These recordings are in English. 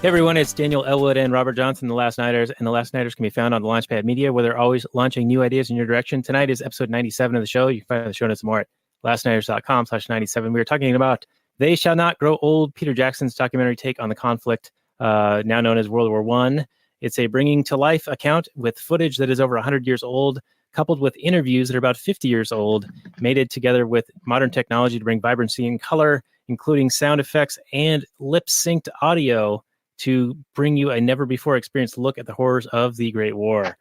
Hey everyone, it's Daniel Elwood and Robert Johnson, The Last Nighters, and The Last Nighters can be found on Launchpad Media, where they're always launching new ideas in your direction. Tonight is episode 97 of the show. You can find the show notes more at lastnighters.com/97. We were talking about They Shall Not Grow Old, Peter Jackson's documentary take on the conflict, now known as World War I. It's a bringing to life account with footage that is over 100 years old, coupled with interviews that are about 50 years old, mated together with modern technology to bring vibrancy and color, including sound effects and lip-synced audio, to bring you a never-before experienced look at the horrors of the Great War.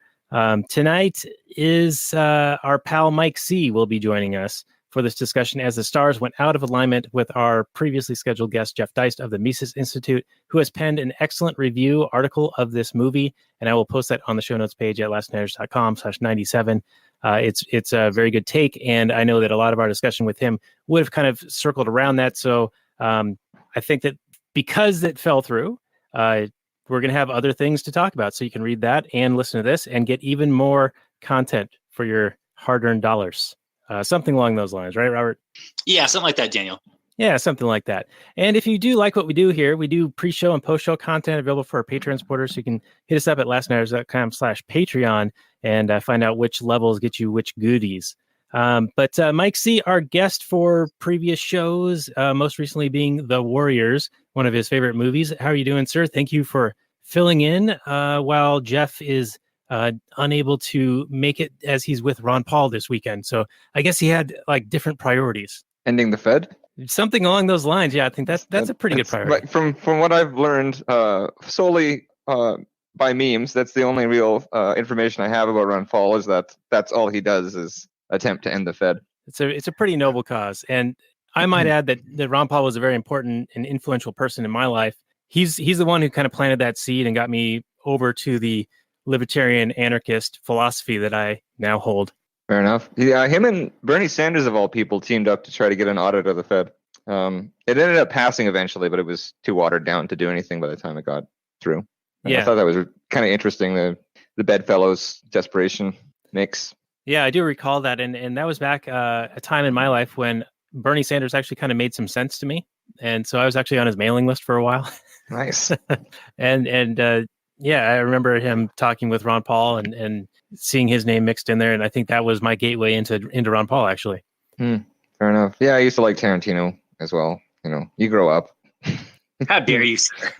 Tonight is our pal Mike C. will be joining us for this discussion as the stars went out of alignment with our previously scheduled guest, Jeff Deist of the Mises Institute, who has penned an excellent review article of this movie, and I will post that on the show notes page at lastnighters.com/97. It's a very good take, and I know that a lot of our discussion with him would have kind of circled around that, so I think that because it fell through, we're going to have other things to talk about, so you can read that and listen to this and get even more content for your hard-earned dollars. Something along those lines, right, Robert? Yeah, something like that, Daniel. Yeah, something like that. And if you do like what we do here, we do pre-show and post-show content available for our Patreon supporters, so you can hit us up at lastnighters.com/Patreon and find out which levels get you which goodies. But Mike C., our guest for previous shows, most recently being The Warriors, one of his favorite movies. How are you doing, sir? Thank you for filling in while Jeff is unable to make it as he's with Ron Paul this weekend. So I guess he had like different priorities. Ending the Fed? Something along those lines. Yeah, I think that's a pretty good priority. From what I've learned solely by memes, that's the only real information I have about Ron Paul is that that's all he does is attempt to end the Fed. It's a pretty noble cause. And I might add that Ron Paul was a very important and influential person in my life. He's the one who kind of planted that seed and got me over to the libertarian anarchist philosophy that I now hold. Fair enough. Yeah, him and Bernie Sanders, of all people, teamed up to try to get an audit of the Fed. It ended up passing eventually, but it was too watered down to do anything by the time it got through. And yeah. I thought that was kind of interesting, the bedfellows desperation mix. Yeah, I do recall that. And that was back a time in my life when Bernie Sanders actually kind of made some sense to me. And so I was actually on his mailing list for a while. Nice. Yeah, I remember him talking with Ron Paul and seeing his name mixed in there. And I think that was my gateway into Ron Paul, actually. Fair enough. Yeah, I used to like Tarantino as well. You know, you grow up. How dare you, sir?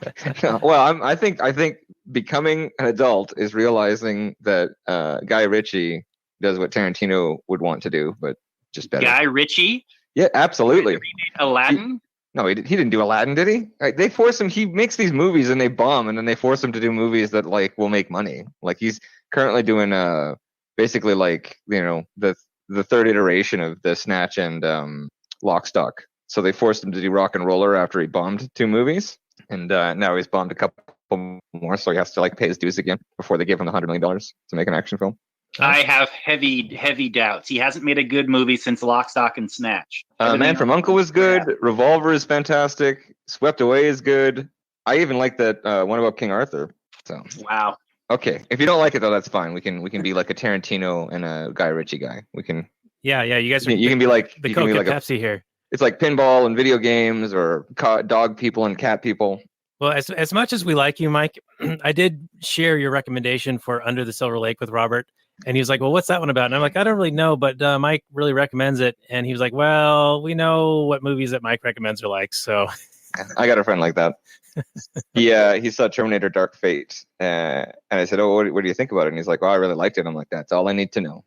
Well, I think becoming an adult is realizing that Guy Ritchie does what Tarantino would want to do, but just better. Guy Ritchie? Yeah, absolutely. Aladdin? No, he didn't do Aladdin, did he? They force him. He makes these movies and they bomb, and then they force him to do movies that like will make money. Like he's currently doing basically like the third iteration of the Snatch and Lock, Stock. So they forced him to do Rock and Roller after he bombed 2 movies, and now he's bombed a couple more, so he has to like pay his dues again before they give him the $100 million to make an action film. I have heavy doubts. He hasn't made a good movie since Lock, Stock, and Snatch. Man from U.N.C.L.E. was good. Yeah. Revolver is fantastic. Swept Away is good. I even like that one about King Arthur. So wow. Okay, if you don't like it though, that's fine. We can be like a Tarantino and a Guy Ritchie guy. We can. Yeah. You guys. You can be like the Coke and Pepsi here. It's like pinball and video games, or dog people and cat people. Well, as much as we like you, Mike, I did share your recommendation for Under the Silver Lake with Robert. And he was like, well, what's that one about? And I'm like, I don't really know, but Mike really recommends it. And he was like, well, we know what movies that Mike recommends are like. So I got a friend like that. He saw Terminator Dark Fate. And I said, oh, what do you think about it? And he's like, well, I really liked it. I'm like, that's all I need to know.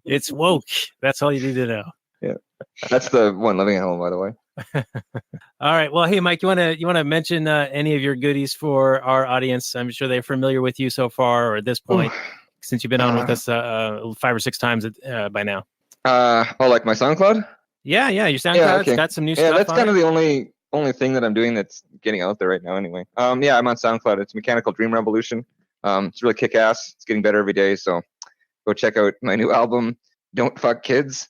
It's woke. That's all you need to know. Yeah. That's the one, Living at Home, by the way. All right. Well, hey, Mike, you want to mention any of your goodies for our audience? I'm sure they're familiar with you so far, or at this point, since you've been on with us 5 or 6 times by now. Like my SoundCloud? Yeah, your SoundCloud's got some new stuff. Yeah, that's kind of the only thing that I'm doing that's getting out there right now. Anyway, I'm on SoundCloud. It's Mechanical Dream Revolution. It's really kick-ass. It's getting better every day. So go check out my new album, Don't Fuck Kids.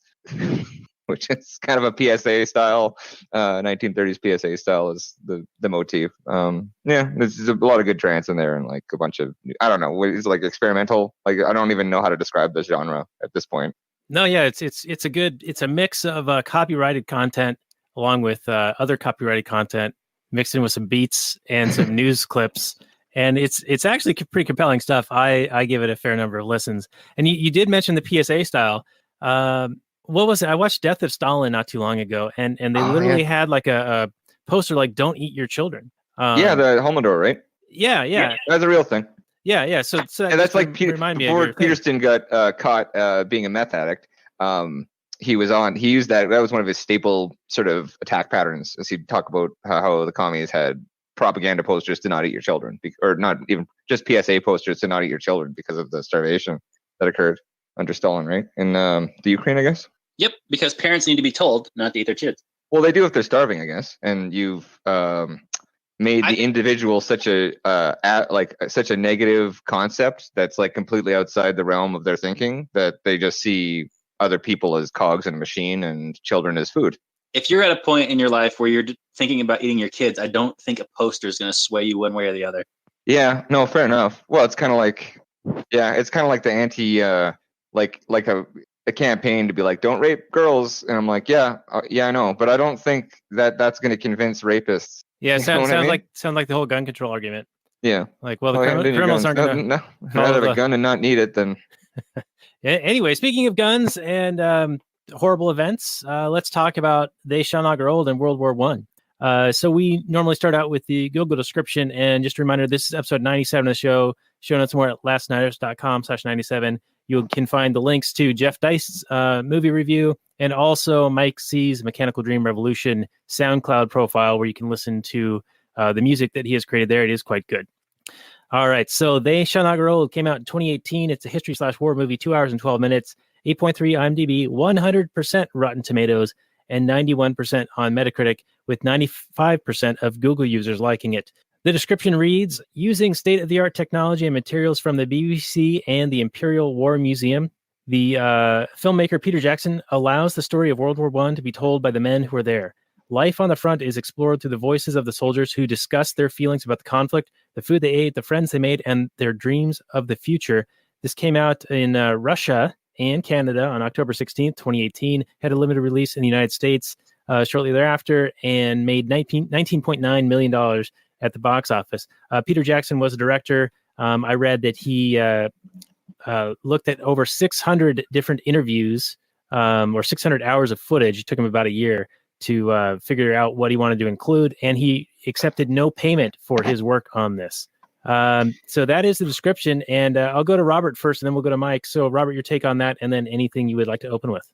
Which is kind of a PSA style, 1930s PSA style is the motif. There's a lot of good trance in there and like a bunch of, I don't know, it's like experimental. Like I don't even know how to describe the genre at this point. No, yeah, it's a mix of copyrighted content along with other copyrighted content mixed in with some beats and some news clips. And it's actually pretty compelling stuff. I give it a fair number of listens. And you did mention the PSA style. What was it? I watched Death of Stalin not too long ago, and they literally had like a poster like "Don't eat your children." Yeah, the Humidor, right? Yeah. That's a real thing. Yeah. So And that's like remind me before Peterson got caught being a meth addict. He used that was one of his staple sort of attack patterns, as he'd talk about how the commies had propaganda posters to not eat your children, or not even just PSA posters to not eat your children because of the starvation that occurred under Stalin, right? In the Ukraine, I guess. Yep, because parents need to be told not to eat their kids. Well, they do if they're starving, I guess. And you've made the individual such a such a negative concept that's like completely outside the realm of their thinking, that they just see other people as cogs in a machine and children as food. If you're at a point in your life where you're thinking about eating your kids, I don't think a poster is going to sway you one way or the other. Yeah, no, fair enough. Well, it's kind of like, the anti, like a campaign to be like, don't rape girls. And I'm like, yeah, I know. But I don't think that's going to convince rapists. Yeah, it sounds like the whole gun control argument. Yeah. Like, well, the criminals aren't going to... I'd rather have a gun and not need it than... Anyway, speaking of guns and horrible events, let's talk about They Shall Not Grow Old in World War I. So we normally start out with the Google description, and just a reminder, this is episode 97 of the show. Show notes more at lastnighters.com/97. You can find the links to Jeff Dice's movie review and also Mike C's Mechanical Dream Revolution SoundCloud profile, where you can listen to the music that he has created there. It is quite good. All right, so They Shall Not Grow Old came out in 2018. It's a history/war movie, 2 hours and 12 minutes, 8.3 IMDb, 100% Rotten Tomatoes, and 91% on Metacritic, with 95% of Google users liking it. The description reads, using state-of-the-art technology and materials from the BBC and the Imperial War Museum, the filmmaker Peter Jackson allows the story of World War I to be told by the men who were there. Life on the front is explored through the voices of the soldiers who discuss their feelings about the conflict, the food they ate, the friends they made, and their dreams of the future. This came out in Russia and Canada on October 16th, 2018, had a limited release in the United States shortly thereafter, and made $19.9 million at the box office. Peter Jackson was a director. I read that he looked at over 600 different interviews or 600 hours of footage. It took him about a year to figure out what he wanted to include, and he accepted no payment for his work on this. So that is the description, and I'll go to Robert first, and then we'll go to Mike. So, Robert, your take on that, and then anything you would like to open with.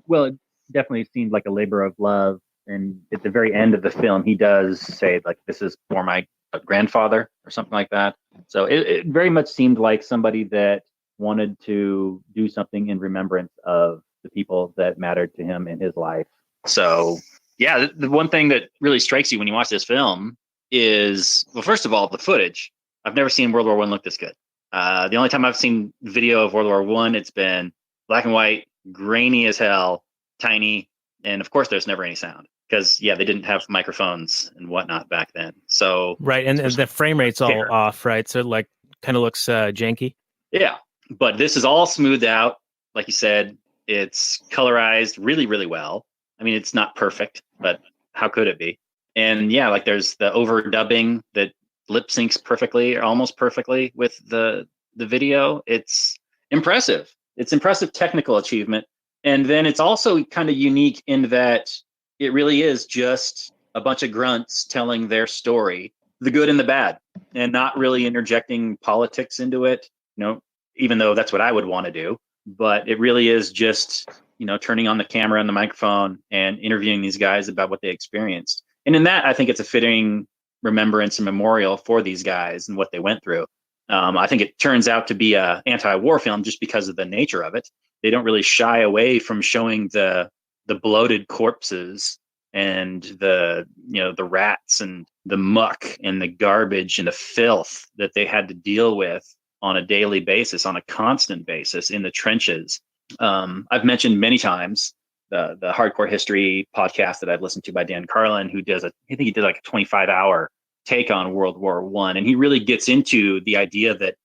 Well, it definitely seemed like a labor of love, and at the very end of the film, he does say, like, this is for my grandfather, or something like that. So it very much seemed like somebody that wanted to do something in remembrance of the people that mattered to him in his life. So, yeah, the one thing that really strikes you when you watch this film is, well, first of all, the footage. I've never seen World War I look this good. The only time I've seen video of World War I, it's been black and white, grainy as hell, tiny, and of course, there's never any sound because, yeah, they didn't have microphones and whatnot back then. So right, and the frame rate's all off, right? So it like kind of looks janky. Yeah, but this is all smoothed out, like you said. It's colorized really, really well. I mean, it's not perfect, but how could it be? And yeah, like there's the overdubbing that lip syncs perfectly, or almost perfectly, with the video. It's impressive. It's impressive technical achievement. And then it's also kind of unique in that it really is just a bunch of grunts telling their story, the good and the bad, and not really interjecting politics into it, even though that's what I would want to do. But it really is just, turning on the camera and the microphone and interviewing these guys about what they experienced. And in that, I think it's a fitting remembrance and memorial for these guys and what they went through. I think it turns out to be a anti-war film just because of the nature of it. They don't really shy away from showing the bloated corpses and the rats and the muck and the garbage and the filth that they had to deal with on a daily basis, on a constant basis in the trenches. I've mentioned many times the Hardcore History podcast that I've listened to by Dan Carlin, who does I think he did like a 25-hour take on World War I, and he really gets into the idea that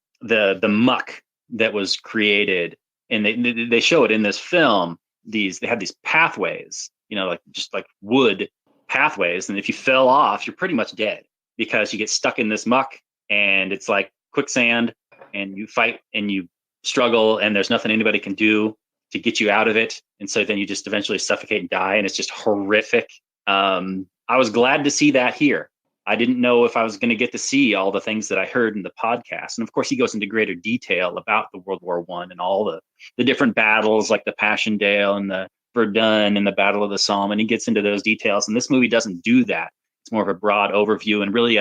the muck that was created, and they show it in this film. They had these pathways, like just like wood pathways. And if you fell off, you're pretty much dead because you get stuck in this muck and it's like quicksand and you fight and you struggle and there's nothing anybody can do to get you out of it. And so then you just eventually suffocate and die. And it's just horrific. I was glad to see that here. I didn't know if I was going to get to see all the things that I heard in the podcast. And of course, he goes into greater detail about the World War I and all the different battles like the Passchendaele and the Verdun and the Battle of the Somme. And he gets into those details. And this movie doesn't do that. It's more of a broad overview and really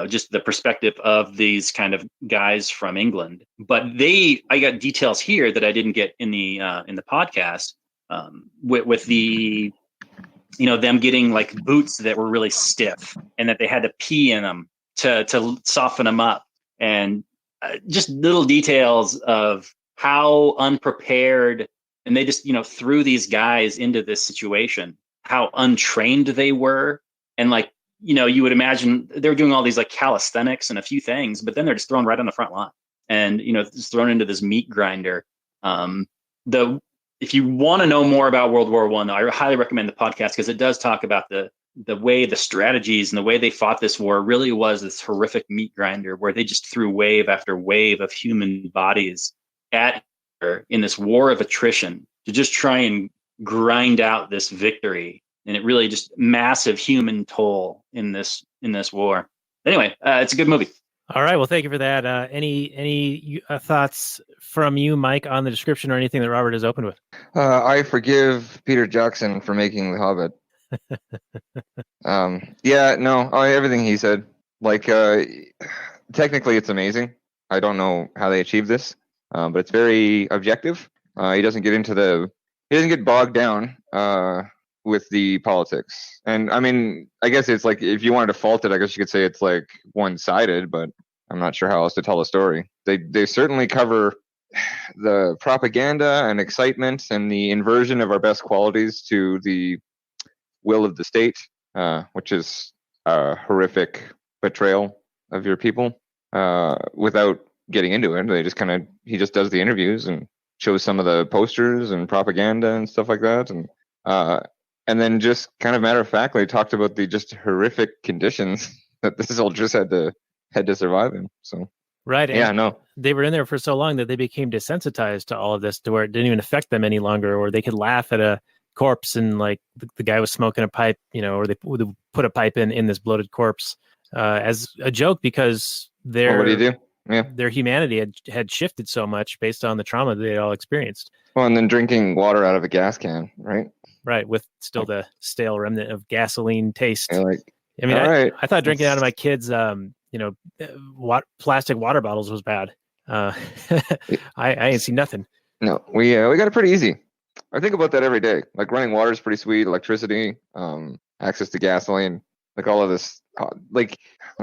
just the perspective of these kind of guys from England. But I got details here that I didn't get in the podcast with the, them getting like boots that were really stiff and that they had to pee in them to soften them up, and just little details of how unprepared, and they just, threw these guys into this situation, how untrained they were. And like, you would imagine they were doing all these like calisthenics and a few things, but then they're just thrown right on the front line and, just thrown into this meat grinder. If you want to know more about World War I highly recommend the podcast because it does talk about the way the strategies and the way they fought this war really was this horrific meat grinder where they just threw wave after wave of human bodies at her in this war of attrition to just try and grind out this victory. And it really just massive human toll in this war. Anyway, it's a good movie. All right. Well, thank you for that. Any thoughts from you, Mike, on the description or anything that Robert has opened with? I forgive Peter Jackson for making The Hobbit. Everything he said. Like, technically, it's amazing. I don't know how they achieved this, but it's very objective. He doesn't get bogged down with the politics. And I mean, I guess it's like, if you wanted to fault it, I guess you could say it's like one-sided, but I'm not sure how else to tell the story. They certainly cover the propaganda and excitement and the inversion of our best qualities to the will of the state, which is a horrific betrayal of your people, without getting into it. He just does the interviews and shows some of the posters and propaganda and stuff like that. And then just kind of matter of factly talked about the just horrific conditions that the soldiers had to survive in. So right, yeah, no, they were in there for so long that they became desensitized to all of this, to where it didn't even affect them any longer, or they could laugh at a corpse and like the guy was smoking a pipe, or they would put a pipe in this bloated corpse as a joke because what do you do? Yeah, their humanity had shifted so much based on the trauma that they all experienced. Well, and then drinking water out of a gas can, right? Right, with still the stale remnant of gasoline taste. Yeah, I thought drinking out of my kids' plastic water bottles was bad. I ain't seen nothing. No, we got it pretty easy. I think about that every day. Like running water is pretty sweet. Electricity, access to gasoline, like all of this. You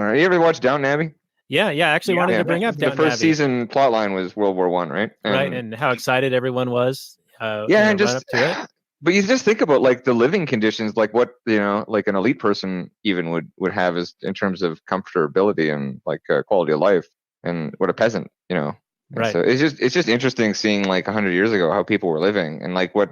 ever watch Downton Abbey? Yeah. I actually wanted to bring up Downton the first Abbey. Season plot line was World War I, right? And how excited everyone was. And just. Up to it. But you just think about like the living conditions, like what like an elite person even would have is in terms of comfortability and like quality of life, and what a peasant, Right. So it's just interesting seeing like 100 years ago how people were living and like what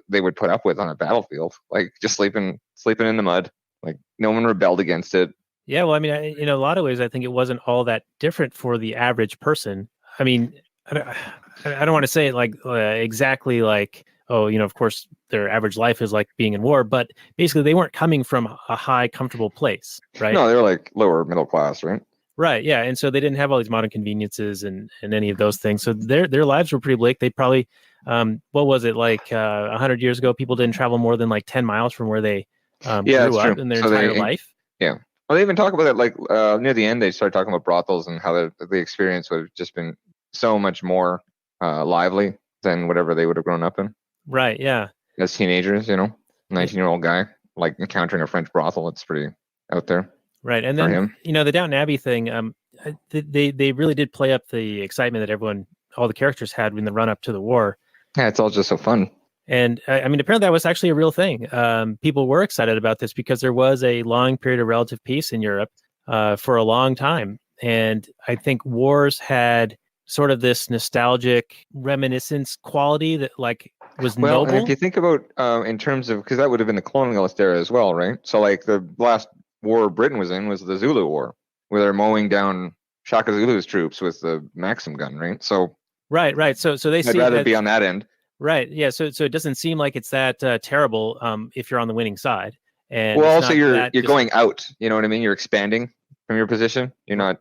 they would put up with on a battlefield, like just sleeping in the mud, like no one rebelled against it. Yeah, well, I mean, in a lot of ways, I think it wasn't all that different for the average person. I mean, I don't want to say it like exactly like, oh, of course, their average life is like being in war, but basically they weren't coming from a high, comfortable place, right? No, they were like lower middle class, right? Right, yeah, and so they didn't have all these modern conveniences and any of those things. So their lives were pretty bleak. They probably, what was it, like 100 years ago, people didn't travel more than like 10 miles from where they grew up in their entire life. Yeah. Well, they even talk about it like near the end, they started talking about brothels and how the experience would have just been so much more lively than whatever they would have grown up in. Right, yeah. As teenagers, 19-year-old guy, like encountering a French brothel, it's pretty out there. Right, and then, the Downton Abbey thing, they really did play up the excitement that all the characters had in the run-up to the war. Yeah, it's all just so fun. And, apparently that was actually a real thing. People were excited about this because there was a long period of relative peace in Europe for a long time. And I think wars had sort of this nostalgic reminiscence quality that, like, was Well, and noble. if you think about in terms of, because that would have been the colonialist era as well, right? So like the last war Britain was in was the Zulu War, where they're mowing down Shaka Zulu's troops with the Maxim gun, right? So Right. So they I'd see rather it, be on that end. right. Yeah. So it doesn't seem like it's that terrible if you're on the winning side, and Well, it's also not you're that going out. You know what I mean? You're expanding from your position. You're not.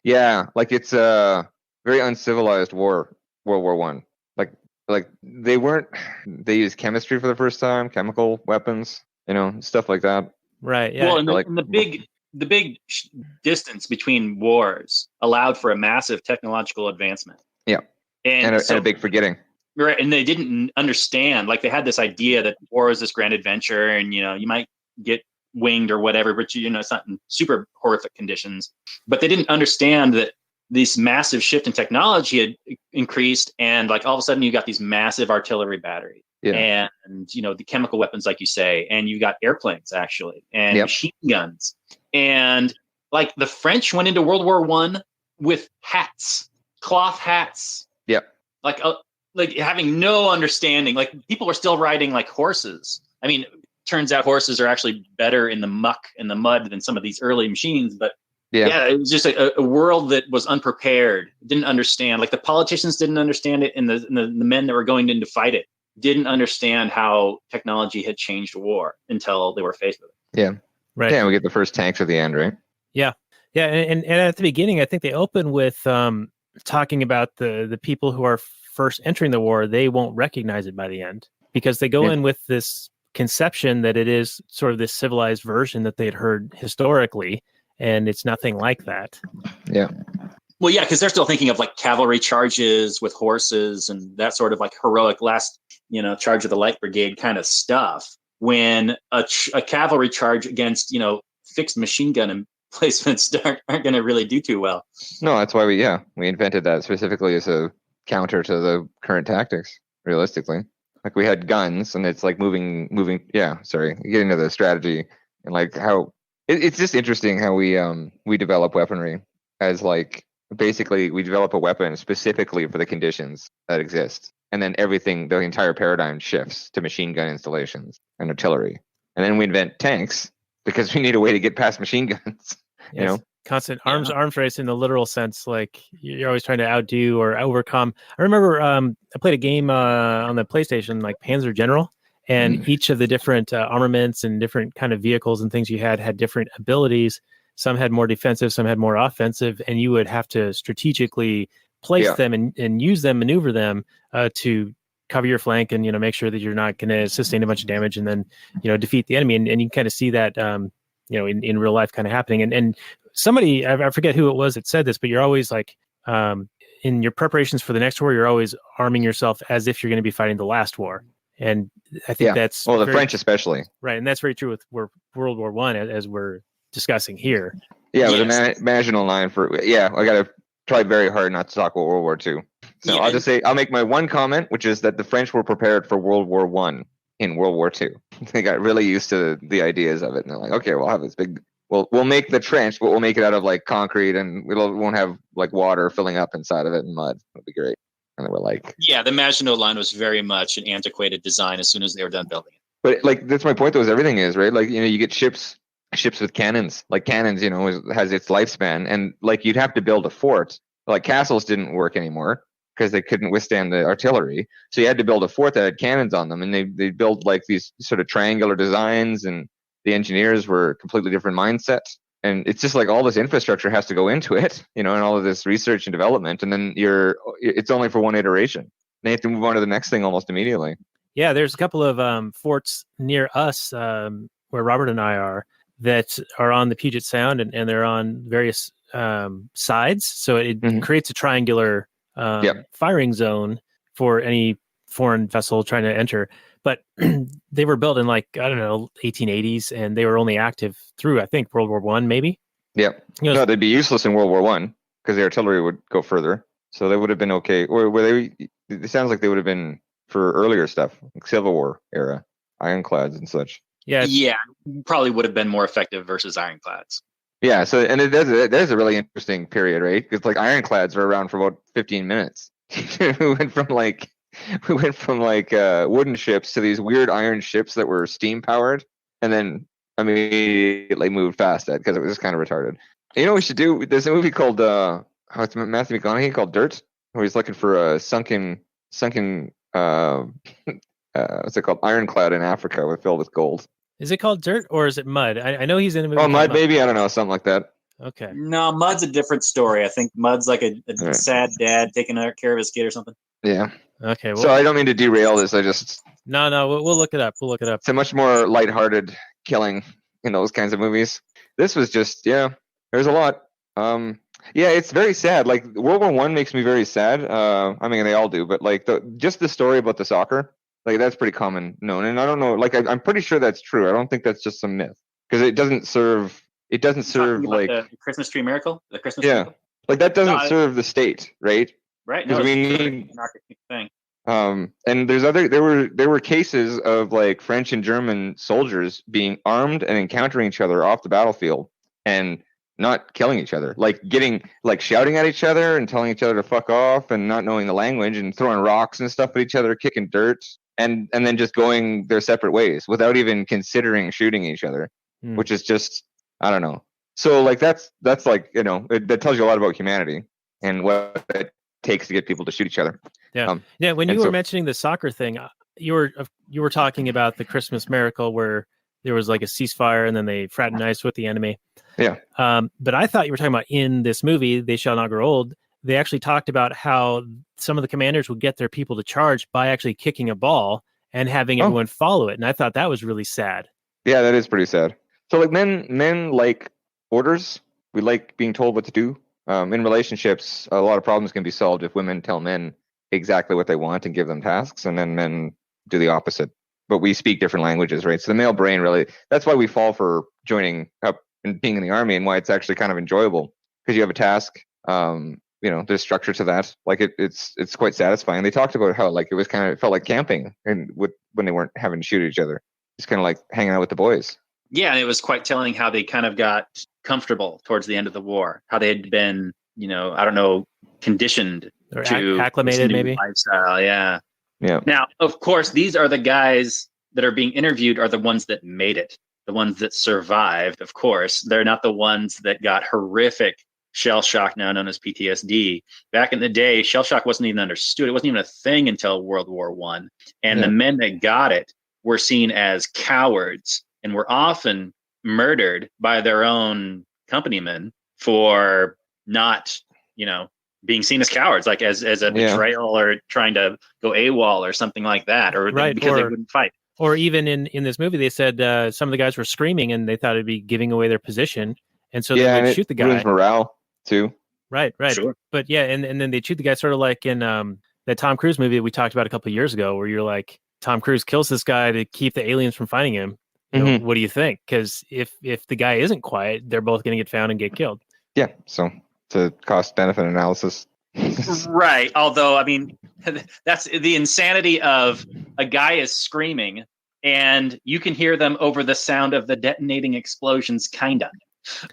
Yeah, like it's a very uncivilized war, World War One. Like they weren't. They used chemistry for the first time, chemical weapons, stuff like that. right. Yeah. Well, and Like the big distance between wars allowed for a massive technological advancement. Yeah, And and a big forgetting. right, and they didn't understand. Like they had this idea that war is this grand adventure, and you might get winged or whatever, but it's not in super horrific conditions. But they didn't understand that this massive shift in technology had increased, and like all of a sudden you got these massive artillery batteries, Yeah. and the chemical weapons, like you say, and you got airplanes actually, and Yep. machine guns, and like the French went into World War One with hats, cloth hats, Yep. like having no understanding. Like people were still riding like horses. I mean, turns out horses are actually better in the muck and the mud than some of these early machines, but yeah, it was just a world that was unprepared, didn't understand. Like the politicians didn't understand it, and the men that were going in to fight it didn't understand how technology had changed war until they were faced with it. Yeah. Right. Yeah, we get the first tanks at the end, right? Yeah. And at the beginning, I think they open with talking about the people who are first entering the war. They won't recognize it by the end because they go in with this conception that it is sort of this civilized version that they'd heard historically, and it's nothing like that. Yeah. Well, yeah, because they're still thinking of like cavalry charges with horses and that sort of like heroic last, charge of the light brigade kind of stuff. When a cavalry charge against, fixed machine gun emplacements aren't going to really do too well. No, that's why we invented that specifically as a counter to the current tactics. Realistically, like we had guns, and it's like moving. Yeah, sorry, getting to the strategy and like how it's just interesting how we develop weaponry as like basically we develop a weapon specifically for the conditions that exist, and then the entire paradigm shifts to machine gun installations and artillery, and then we invent tanks because we need a way to get past machine guns. Yes. Constant arms race in the literal sense. Like you're always trying to outdo or overcome. I remember I played a game on the PlayStation, like Panzer General, and each of the different armaments and different kind of vehicles and things you had different abilities. Some had more defensive, some had more offensive, and you would have to strategically place them and use them, maneuver them to cover your flank and make sure that you're not going to sustain a bunch of damage and then defeat the enemy. And you kind of see that in real life kind of happening. And somebody, I forget who it was that said this, but you're always like in your preparations for the next war, you're always arming yourself as if you're going to be fighting the last war. And I think that's the French especially, right, and that's very true with World War One as we're discussing here. Yeah, it was a marginal line for I got to try very hard not to talk about World War II. So I'll just say I'll make my one comment, which is that the French were prepared for World War One in World War II. They got really used to the ideas of it, and they're like, okay, we'll have this big. We'll make the trench, but we'll make it out of like concrete, and we won't have like water filling up inside of it and mud. It'll be great. And they were like, the Maginot Line was very much an antiquated design as soon as they were done building it. But like that's my point, though, is everything is right. Like you get ships with cannons. Like cannons, has its lifespan, and like you'd have to build a fort. Like castles didn't work anymore because they couldn't withstand the artillery. So you had to build a fort that had cannons on them, and they built like these sort of triangular designs, and the engineers were completely different mindset. And it's just like all this infrastructure has to go into it, and all of this research and development, and then it's only for one iteration. They have to move on to the next thing almost immediately. Yeah, there's a couple of forts near us where Robert and I are that are on the Puget Sound, and they're on various sides. So it creates a triangular firing zone for any foreign vessel trying to enter. But they were built in 1880s, and they were only active through, I think, World War One, maybe. Yeah. No, they'd be useless in World War One because the artillery would go further. So they would have been okay. Or were they? It sounds like they would have been for earlier stuff, like Civil War era, ironclads and such. Yeah, probably would have been more effective versus ironclads. Yeah. So there's a really interesting period, right? Because like ironclads were around for about 15 minutes. We went from like we went from like wooden ships to these weird iron ships that were steam powered, and then immediately moved past that because it was just kind of retarded. You know what we should do? There's a movie called it's Matthew McConaughey called Dirt, where he's looking for a sunken what's it called, ironclad in Africa filled with gold. Is it called Dirt or is it Mud? I know he's in a movie. Oh, called Mud, maybe, I don't know, something like that. Okay. No, Mud's a different story. I think Mud's like a Right. sad dad taking care of his kid or something. Yeah. Okay. Well, So I don't mean to derail this. I just no, we'll look it up. We'll look it up. it's a much more lighthearted killing in those kinds of movies. This was just there's a lot. It's very sad. Like World War One makes me very sad. I mean they all do, but like just the story about the soccer, like that's pretty common known. And I don't know, like I'm pretty sure that's true. I don't think that's just some myth because it doesn't serve like the Christmas tree miracle, the Christmas yeah, like that doesn't serve the state, right? Right. Because we need an archaic thing. and there were cases of like French and German soldiers being armed and encountering each other off the battlefield and not killing each other, like shouting at each other and telling each other to fuck off and not knowing the language and throwing rocks and stuff at each other, kicking dirt, and then just going their separate ways without even considering shooting each other, which is just, I don't know. So like that's like, that tells you a lot about humanity and what it takes to get people to shoot each other. Yeah. When you were mentioning the soccer thing, you were talking about the Christmas miracle where there was like a ceasefire and then they fraternized with the enemy. Yeah. But I thought you were talking about in this movie, They Shall Not Grow Old. They actually talked about how some of the commanders would get their people to charge by actually kicking a ball and having everyone follow it. And I thought that was really sad. Yeah, that is pretty sad. So like men like orders. We like being told what to do. In relationships, a lot of problems can be solved if women tell men exactly what they want and give them tasks, and then men do the opposite. But we speak different languages, right? So the male brain really, that's why we fall for joining up and being in the army, and why it's actually kind of enjoyable because you have a task. There's structure to that. Like it's quite satisfying. They talked about how like it felt like camping and when they weren't having to shoot at each other. It's kind of like hanging out with the boys. Yeah, and it was quite telling how they kind of got comfortable towards the end of the war. How they had been, conditioned or to acclimated, maybe lifestyle. Yeah. Yeah. Now, of course, these are the guys that are being interviewed are the ones that made it, the ones that survived. Of course, they're not the ones that got horrific shell shock, now known as PTSD. Back in the day, shell shock wasn't even understood. It wasn't even a thing until World War I. And the men that got it were seen as cowards and were often murdered by their own companymen for not, being seen as cowards, like as a betrayal or trying to go AWOL or something like that, or because they wouldn't fight. Or even in this movie, they said some of the guys were screaming and they thought it'd be giving away their position. And so they would shoot the guy. Ruins morale too. Right. Sure. But yeah, and then they shoot the guy sort of like in that Tom Cruise movie that we talked about a couple of years ago, where you're like, Tom Cruise kills this guy to keep the aliens from finding him. What do you think? Because if the guy isn't quiet, they're both going to get found and get killed. Yeah. So it's a cost-benefit analysis. Right. Although, I mean, that's the insanity of a guy is screaming and you can hear them over the sound of the detonating explosions, kind of.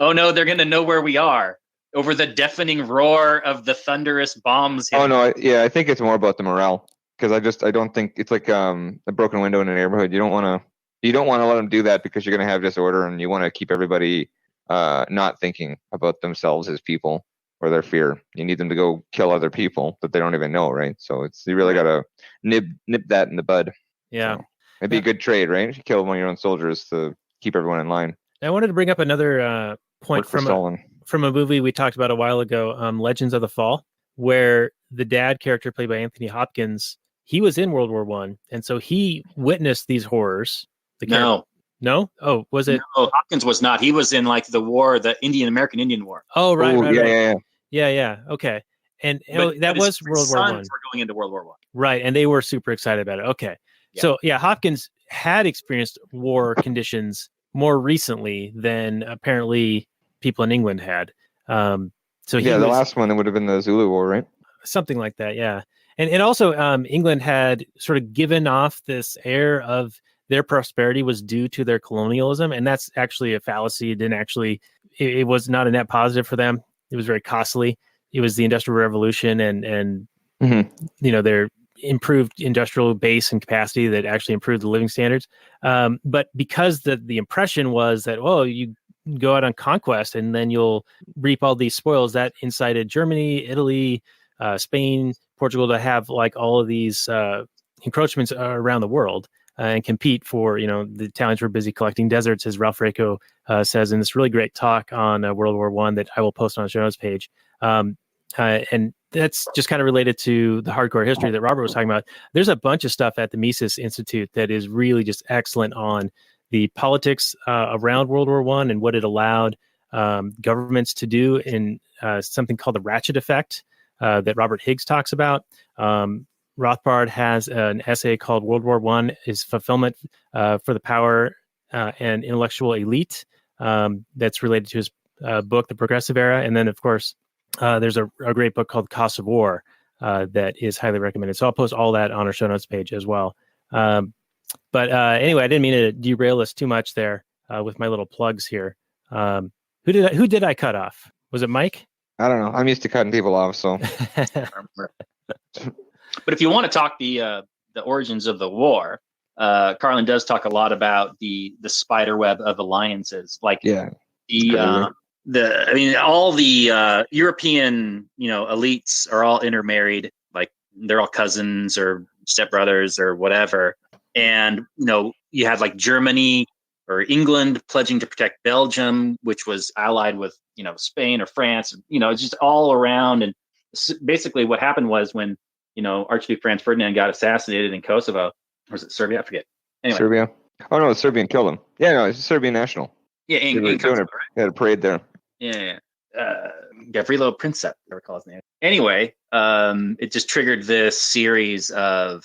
Oh, no, they're going to know where we are over the deafening roar of the thunderous bombs. Oh, no. I think it's more about the morale because I don't think it's like a broken window in a neighborhood. You don't want to let them do that because you're going to have disorder and you want to keep everybody not thinking about themselves as people or their fear. You need them to go kill other people that they don't even know, right? So you really got to nip that in the bud. Yeah. So it'd be a good trade, right? You kill one of your own soldiers to keep everyone in line. I wanted to bring up another point from a movie we talked about a while ago, Legends of the Fall, where the dad character played by Anthony Hopkins, he was in World War I, and so he witnessed these horrors. No? Oh, was it? No, Hopkins was not. He was in like the war, the American Indian War. Oh, right. Yeah. Okay. And that was World War I. We're going into World War I. Right, and they were super excited about it. Okay. Yeah. So, Hopkins had experienced war conditions more recently than apparently people in England had. The last one, that would have been the Zulu War, right? Something like that, yeah. And also, England had sort of given off this air of their prosperity was due to their colonialism, and that's actually a fallacy. It was not a net positive for them. It was very costly. It was the Industrial Revolution and their improved industrial base and capacity that actually improved the living standards. But because the impression was that, oh, you go out on conquest and then you'll reap all these spoils, that incited Germany, Italy, Spain, Portugal to have like all of these encroachments around the world and compete for, the Italians were busy collecting deserts, as Ralph Raico says in this really great talk on World War I that I will post on the show notes page. And that's just kind of related to the hardcore history that Robert was talking about. There's a bunch of stuff at the Mises Institute that is really just excellent on the politics around World War I and what it allowed governments to do in something called the ratchet effect that Robert Higgs talks about. Rothbard has an essay called World War I is Fulfillment for the Power and Intellectual Elite that's related to his book, The Progressive Era. And then, of course, there's a great book called Cost of War that is highly recommended. So I'll post all that on our show notes page as well. But anyway, I didn't mean to derail us too much there with my little plugs here. Who did I cut off? Was it Mike? I don't know. I'm used to cutting people off, so. But if you want to talk the origins of the war, Carlin does talk a lot about the spider web of alliances, like all the European elites are all intermarried, like they're all cousins or stepbrothers or whatever, and you had like Germany or England pledging to protect Belgium, which was allied with Spain or France, it's just all around. And basically what happened was when Archduke Franz Ferdinand got assassinated in Kosovo. Or was it Serbia? I forget. Anyway. Serbia. Oh, no, Serbian killed him. Yeah, no, it's Serbian national. Yeah, in Kosovo, right? They had a parade there. Yeah. Gavrilo Princip, whatever call his name. Anyway, it just triggered this series of,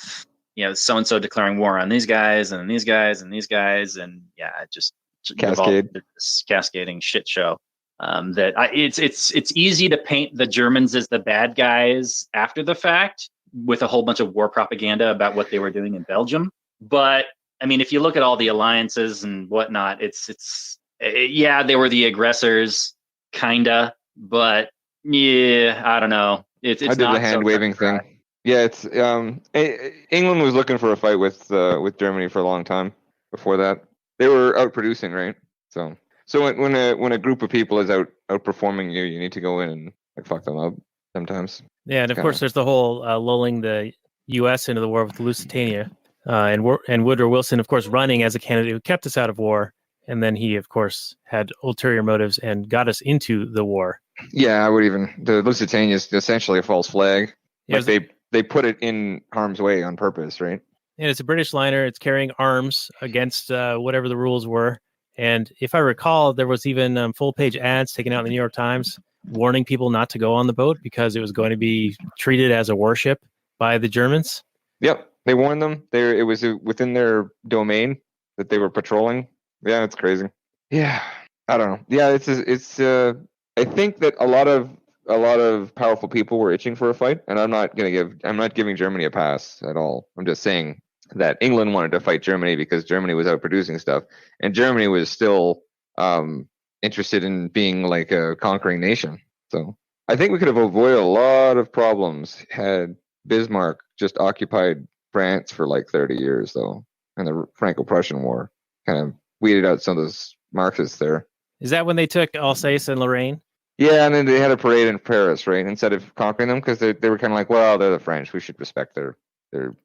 so-and-so declaring war on these guys and these guys and these guys. And it just Cascade. This cascading shit show. It's easy to paint the Germans as the bad guys after the fact with a whole bunch of war propaganda about what they were doing in Belgium. But I mean, if you look at all the alliances and whatnot, they were the aggressors, kinda, but I don't know. It's I did not the hand waving thing. Yeah, it's England was looking for a fight with Germany for a long time. Before that, they were outproducing, right? So when a group of people is outperforming you, you need to go in and like fuck them up sometimes. Yeah, and of course there's the whole lulling the U.S. into the war with Lusitania, and Woodrow Wilson, of course, running as a candidate who kept us out of war, and then he, of course, had ulterior motives and got us into the war. Yeah, the Lusitania is essentially a false flag. Yeah, like they put it in harm's way on purpose, right? And it's a British liner. It's carrying arms against whatever the rules were. And if I recall, there was even full-page ads taken out in the New York Times warning people not to go on the boat because it was going to be treated as a warship by the Germans. Yep, they warned them. It was within their domain that they were patrolling. Yeah, it's crazy. Yeah, I don't know. Yeah, it's. I think that a lot of powerful people were itching for a fight, and I'm not giving Germany a pass at all. I'm just saying that England wanted to fight Germany because Germany was outproducing stuff, and Germany was still interested in being like a conquering nation. So I think we could have avoided a lot of problems had Bismarck just occupied France for like 30 years, though, and the Franco-Prussian War kind of weeded out some of those Marxists there. Is that when they took Alsace and Lorraine? Yeah, and then they had a parade in Paris, right? Instead of conquering them, because they were kind of like, well, they're the French, we should respect their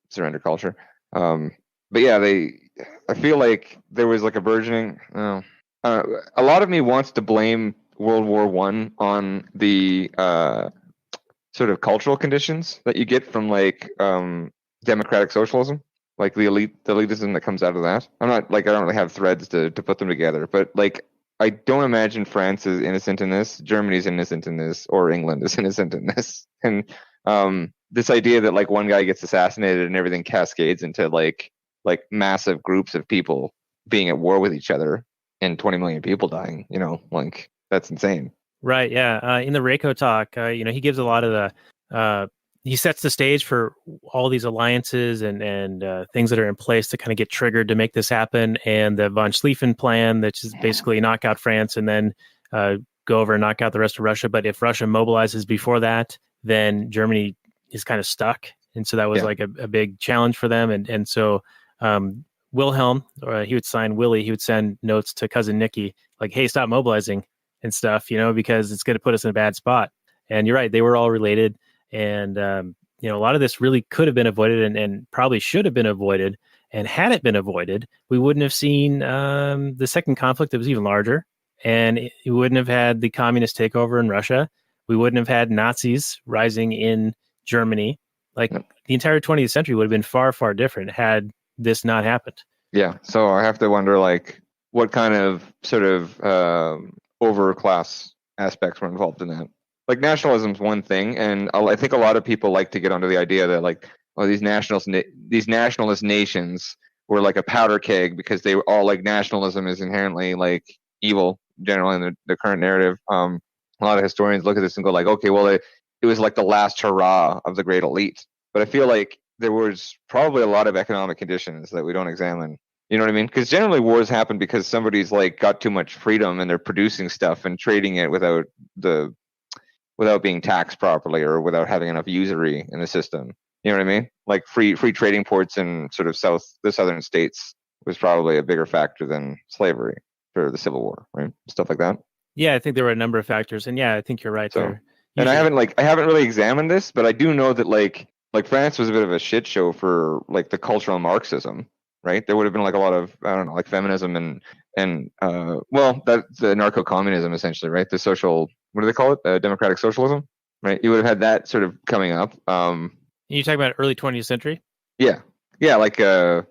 surrender culture. But yeah, I feel like there was like a burgeoning. A lot of me wants to blame World War I on the sort of cultural conditions that you get from like democratic socialism, like the elitism that comes out of that. I don't really have threads to put them together, but like I don't imagine France is innocent in this, Germany's innocent in this, or England is innocent in this. And this idea that like one guy gets assassinated and everything cascades into like massive groups of people being at war with each other and 20 million people dying, like that's insane. Right. Yeah. In the Reiko talk, he gives a lot of the, he sets the stage for all these alliances and things that are in place to kind of get triggered to make this happen. And the von Schlieffen plan, that's just basically knock out France and then go over and knock out the rest of Russia. But if Russia mobilizes before that, then Germany is kind of stuck. And so that was like a big challenge for them. And so Wilhelm, he would sign Willie, he would send notes to cousin Nicky, like, hey, stop mobilizing and stuff, because it's going to put us in a bad spot. And you're right, they were all related. And, a lot of this really could have been avoided and probably should have been avoided. And had it been avoided, we wouldn't have seen the second conflict that was even larger. And we wouldn't have had the communist takeover in Russia. We wouldn't have had Nazis rising in Germany. Like the entire 20th century would have been far, far different had this not happened. Yeah. So I have to wonder, like, what kind of sort of overclass aspects were involved in that. Like, nationalism's one thing, and I think a lot of people like to get onto the idea that, like, these nationalist nations were like a powder keg because they were all like, nationalism is inherently like evil generally in the current narrative. A lot of historians look at this and go like, okay, well, it was like the last hurrah of the great elite. But I feel like there was probably a lot of economic conditions that we don't examine. You know what I mean? Because generally wars happen because somebody's like got too much freedom and they're producing stuff and trading it without being taxed properly or without having enough usury in the system. You know what I mean? Like free trading ports in sort of the southern states was probably a bigger factor than slavery for the Civil War, right? Stuff like that. Yeah, I think there were a number of factors, and yeah, I think you're right there. And I haven't really examined this, but I do know that like France was a bit of a shit show for like the cultural Marxism, right? There would have been like a lot of, I don't know, like feminism and that's the narco-communism essentially, right? The social, what do they call it? Democratic socialism, right? You would have had that sort of coming up. You talking about early 20th century? Yeah, like after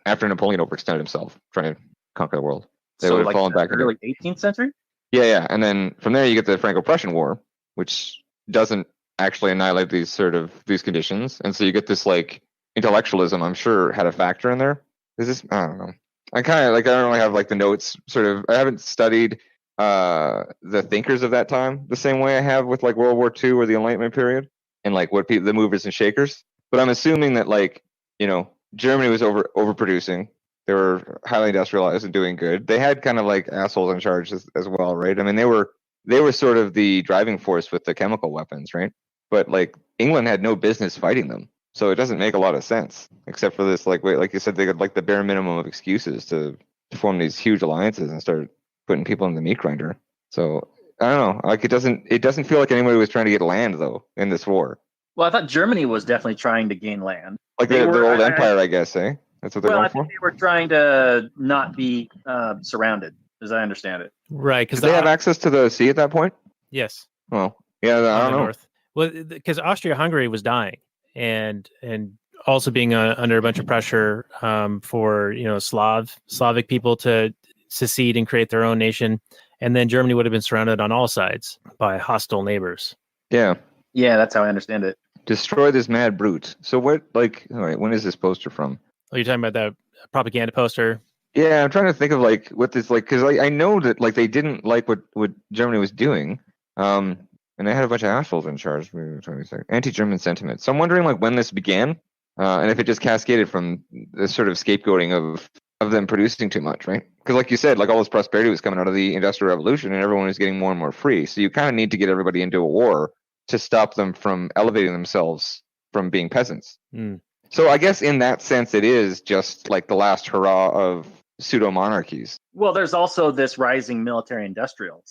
Napoleon overextended himself trying to conquer the world, they would have fallen back into early 18th century. Yeah, and then from there you get the Franco-Prussian War, which doesn't actually annihilate these conditions, and so you get this like intellectualism. I'm sure had a factor in there. Is this? I don't know. I don't really have like the notes. Sort of, I haven't studied the thinkers of that time the same way I have with like World War II or the Enlightenment period, and like what the movers and shakers. But I'm assuming that like Germany was overproducing. They were highly industrialized and doing good. They had kind of like assholes in charge as well, right? I mean, they were sort of the driving force with the chemical weapons, right? But like England had no business fighting them, so it doesn't make a lot of sense, except for this like you said, they got like the bare minimum of excuses to form these huge alliances and start putting people in the meat grinder. So I don't know. Like it doesn't feel like anybody was trying to get land though in this war. Well, I thought Germany was definitely trying to gain land. Like their old empire, I guess, eh? That's what they're going for? I think they were trying to not be surrounded, as I understand it. Right. Because they have access to the sea at that point? Yes. Well, yeah, I don't know. North. Well, because Austria-Hungary was dying and also being under a bunch of pressure for, Slavic people to secede and create their own nation. And then Germany would have been surrounded on all sides by hostile neighbors. Yeah. Yeah, that's how I understand it. Destroy this mad brute. So what, like, all right, when is this poster from? Oh, you're talking about that propaganda poster? Yeah, I'm trying to think of like what this like, because I know that like they didn't like what Germany was doing, and they had a bunch of assholes in charge. Anti-German sentiment. So I'm wondering like when this began, and if it just cascaded from this sort of scapegoating of them producing too much, right? Because like you said, like all this prosperity was coming out of the Industrial Revolution, and everyone was getting more and more free. So you kind of need to get everybody into a war to stop them from elevating themselves from being peasants. Mm. So I guess in that sense, it is just like the last hurrah of pseudo-monarchies. Well, there's also this rising military-industrial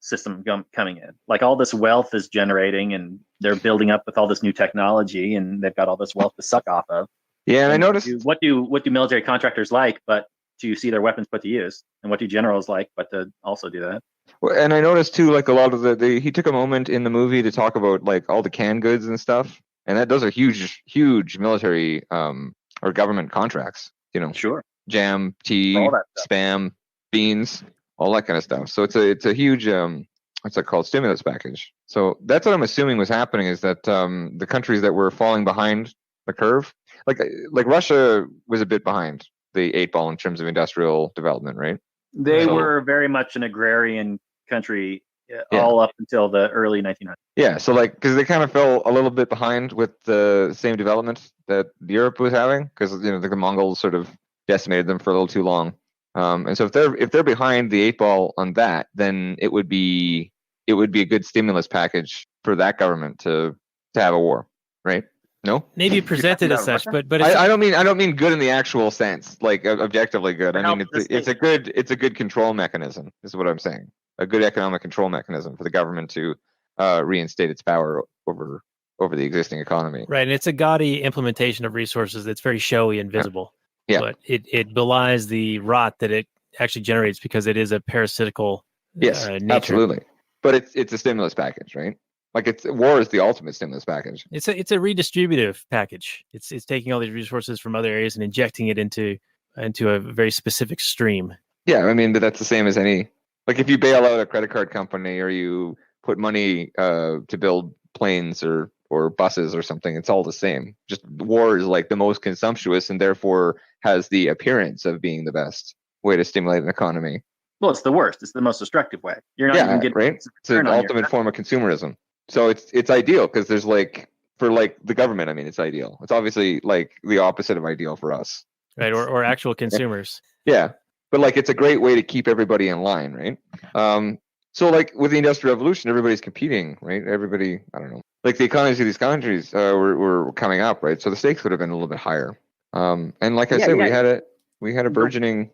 system coming in. Like all this wealth is generating, and they're building up with all this new technology, and they've got all this wealth to suck off of. Yeah, and I noticed what do military contractors like, but to see their weapons put to use, and what do generals like, but to also do that. Well, and I noticed too, like a lot of he took a moment in the movie to talk about like all the canned goods and stuff, and those are huge military or government contracts. Sure. Jam, tea, Spam, beans, all that kind of stuff. So it's a huge what's that called, stimulus package. So that's what I'm assuming was happening, is that the countries that were falling behind the curve, like Russia was a bit behind the 8-ball in terms of industrial development, right? They were very much an agrarian country all up until the early 1900s. Yeah, so like, because they kind of fell a little bit behind with the same development that Europe was having, because the Mongols sort of decimated them for a little too long. And so if they're behind the 8-ball on that, then it would be it would be a good stimulus package for that government to have a war, right? No, maybe presented as such, but it's, I don't mean good in the actual sense, like objectively good. I mean it's a good control mechanism, is what I'm saying. A good economic control mechanism for the government to reinstate its power over the existing economy. right, and it's a gaudy implementation of resources that's very showy and visible. Yeah. But it belies the rot that it actually generates because it is a parasitical Yes, nature. absolutely. But it's a stimulus package, right? Like war is the ultimate stimulus package. It's a redistributive package. It's taking all these resources from other areas and injecting it into a very specific stream. Yeah, I mean, but that's the same as any, like if you bail out a credit card company or you put money to build planes or buses or something, it's all the same. Just war is like the most consumptuous and therefore has the appearance of being the best way to stimulate an economy. Well, it's the worst. It's the most destructive way. You're not even getting right. It's an ultimate form of consumerism. So it's ideal because there's like for like the government. I mean, it's ideal. It's obviously like the opposite of ideal for us, right? Or actual consumers. Yeah, but like it's a great way to keep everybody in line, right? So like with the Industrial Revolution, everybody's competing, right? Everybody, I don't know, like the economies of these countries were coming up, right? So the stakes would have been a little bit higher. And like I said, we had a burgeoning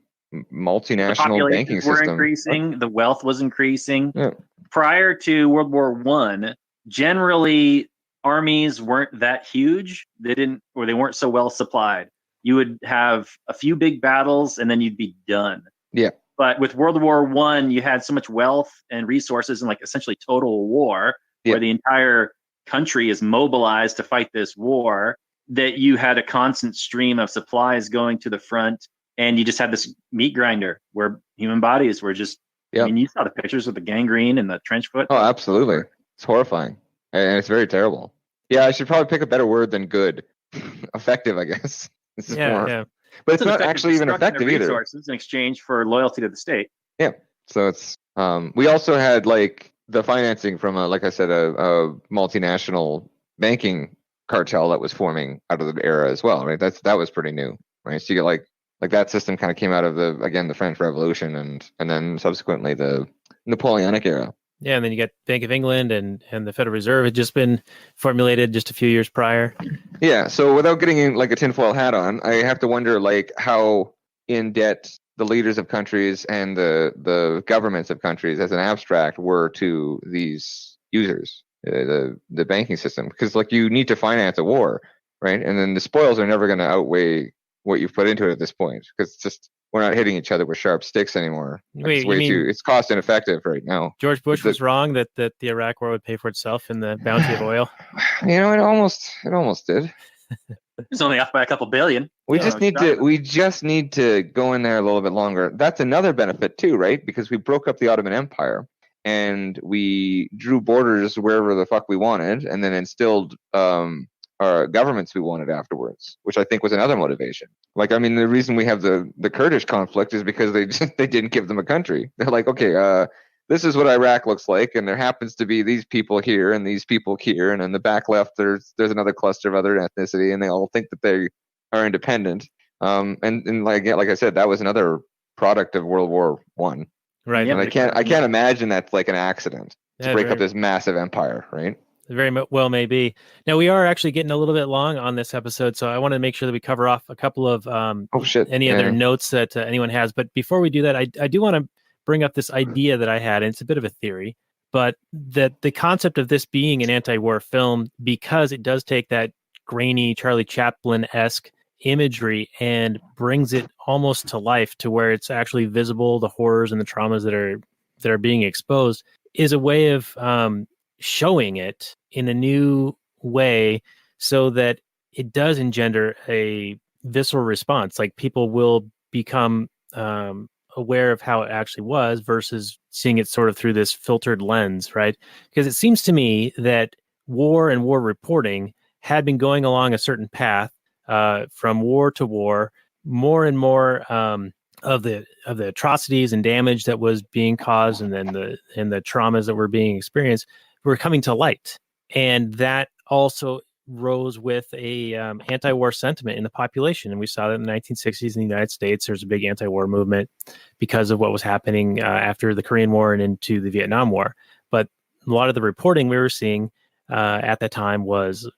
multinational banking system. Were increasing, the wealth was increasing. Yeah. Prior to World War I, generally armies weren't that huge. They weren't so well supplied. You would have a few big battles and then you'd be done. Yeah. But with World War I, you had so much wealth and resources and like essentially total war, where the entire country is mobilized to fight this war, that you had a constant stream of supplies going to the front. And you just had this meat grinder where human bodies were just, I mean, you saw the pictures of the gangrene and the trench foot. Oh, absolutely. It's horrifying. And it's very terrible. Yeah, I should probably pick a better word than good. Effective, I guess. This is more. But it's not actually even effective either. Resources in exchange for loyalty to the state. Yeah. So it's, we also had like the financing from like I said, a multinational banking cartel that was forming out of the era as well, right? That was pretty new, right? So you get like that system kind of came out of the French Revolution and then subsequently the Napoleonic era. Yeah, and then you got Bank of England and the Federal Reserve had just been formulated just a few years prior. Yeah, so without getting like a tinfoil hat on, I have to wonder like how in debt the leaders of countries and the governments of countries as an abstract were to these users, the banking system, because like you need to finance a war, right? And then the spoils are never going to outweigh what you've put into it at this point, because it's just we're not hitting each other with sharp sticks anymore. Wait, it's cost ineffective right now. George Bush was wrong that the Iraq war would pay for itself in the bounty of oil. You know, it almost did. It's only off by a couple billion. We just need to go in there a little bit longer. That's another benefit too, right? Because we broke up the Ottoman Empire and we drew borders wherever the fuck we wanted, and then instilled our governments we wanted afterwards, which I think was another motivation. Like, I mean, the reason we have the Kurdish conflict is because they didn't give them a country. They're like, okay, this is what Iraq looks like, and there happens to be these people here and these people here, and in the back left there's another cluster of other ethnicity, and they all think that they are independent. And like I said, that was another product of World War I. Right. And I can't imagine that's like an accident to break up this massive empire, right? Very well may be. Now, we are actually getting a little bit long on this episode, so I want to make sure that we cover off a couple of any other notes that anyone has. But before we do that, I do want to bring up this idea that I had, and it's a bit of a theory, but that the concept of this being an anti-war film, because it does take that grainy Charlie Chaplin-esque imagery and brings it almost to life to where it's actually visible, the horrors and the traumas that are being exposed, is a way of showing it in a new way so that it does engender a visceral response. Like people will become aware of how it actually was versus seeing it sort of through this filtered lens, right? Because it seems to me that war and war reporting had been going along a certain path from war to war. More and more of the atrocities and damage that was being caused, and then the traumas that were being experienced were coming to light, and that also rose with a anti-war sentiment in the population. And we saw that in the 1960s in the United States. There's a big anti-war movement because of what was happening after the Korean War and into the Vietnam War. But a lot of the reporting we were seeing at that time was,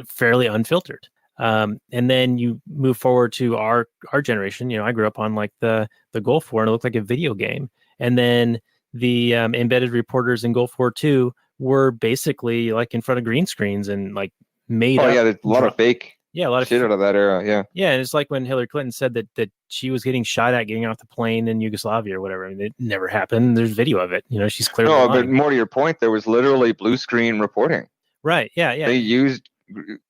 fairly unfiltered. And then you move forward to our generation. I grew up on like the Gulf War, and it looked like a video game. And then the embedded reporters in Gulf War II were basically like in front of green screens and like made up. Oh yeah, there's a lot of fake. Yeah, a lot of shit out of that era. Yeah. Yeah, and it's like when Hillary Clinton said that she was getting shot at getting off the plane in Yugoslavia or whatever. I mean, it never happened. There's video of it. She's clearly lying. But more to your point, there was literally blue screen reporting. Right. Yeah. Yeah. They used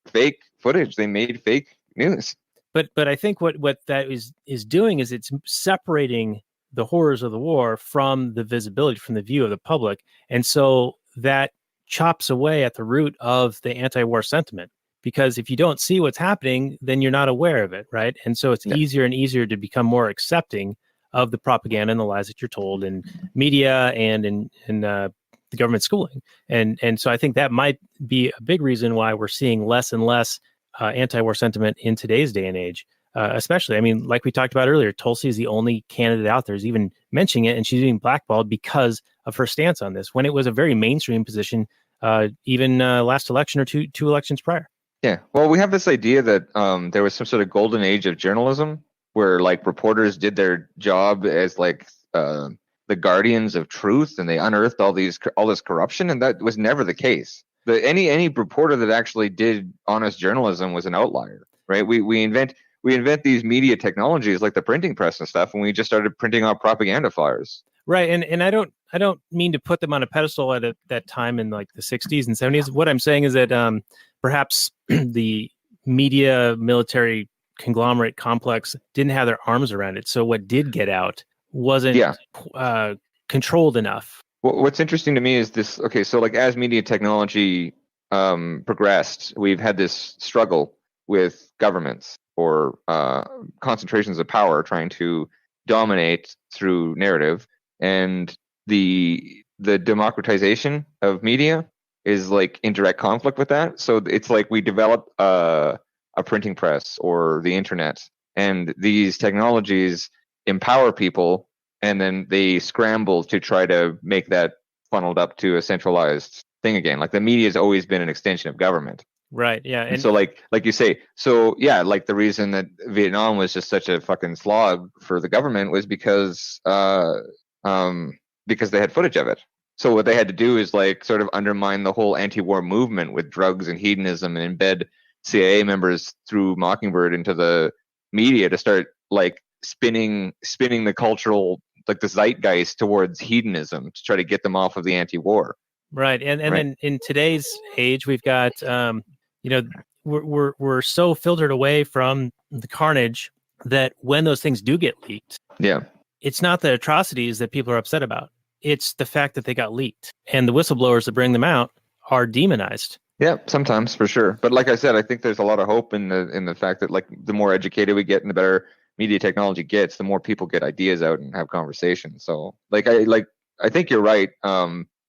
fake footage. They made fake news. But I think what that is doing is it's separating the horrors of the war from the visibility, from the view of the public, and so that chops away at the root of the anti-war sentiment. Because if you don't see what's happening, then you're not aware of it, right? And so it's easier and easier to become more accepting of the propaganda and the lies that you're told in media and in the government schooling. And so I think that might be a big reason why we're seeing less and less anti-war sentiment in today's day and age. Especially, I mean, like we talked about earlier, Tulsi is the only candidate out there who's even mentioning it, and she's being blackballed because of her stance on this, when it was a very mainstream position, even last election or two elections prior. Yeah, well, we have this idea that there was some sort of golden age of journalism where like reporters did their job as like the guardians of truth, and they unearthed all this corruption, and that was never the case. Any reporter that actually did honest journalism was an outlier, right? We invent these media technologies like the printing press and stuff, and we just started printing out propaganda flyers. Right, and I don't mean to put them on a pedestal at that time in like the 60s and 70s. What I'm saying is that perhaps the media military conglomerate complex didn't have their arms around it. So what did get out wasn't controlled enough. What's interesting to me is this. Okay, so like as media technology progressed, we've had this struggle with governments or concentrations of power trying to dominate through narrative, and the democratization of media is like in direct conflict with that. So it's like we develop a printing press or the internet, and these technologies empower people, and then they scramble to try to make that funneled up to a centralized thing again. Like the media has always been an extension of government. Right. Yeah. And so like you say, so yeah, like the reason that Vietnam was just such a fucking slog for the government was because they had footage of it. So what they had to do is like sort of undermine the whole anti-war movement with drugs and hedonism, and embed CIA members through Mockingbird into the media to start like spinning the cultural, like the zeitgeist towards hedonism to try to get them off of the anti-war. Right. And then in today's age, we've got, we're so filtered away from the carnage that when those things do get leaked, it's not the atrocities that people are upset about. It's the fact that they got leaked, and the whistleblowers that bring them out are demonized. Yeah, sometimes for sure. But like I said, I think there's a lot of hope in the fact that like the more educated we get and the better media technology gets, the more people get ideas out and have conversations. So I think you're right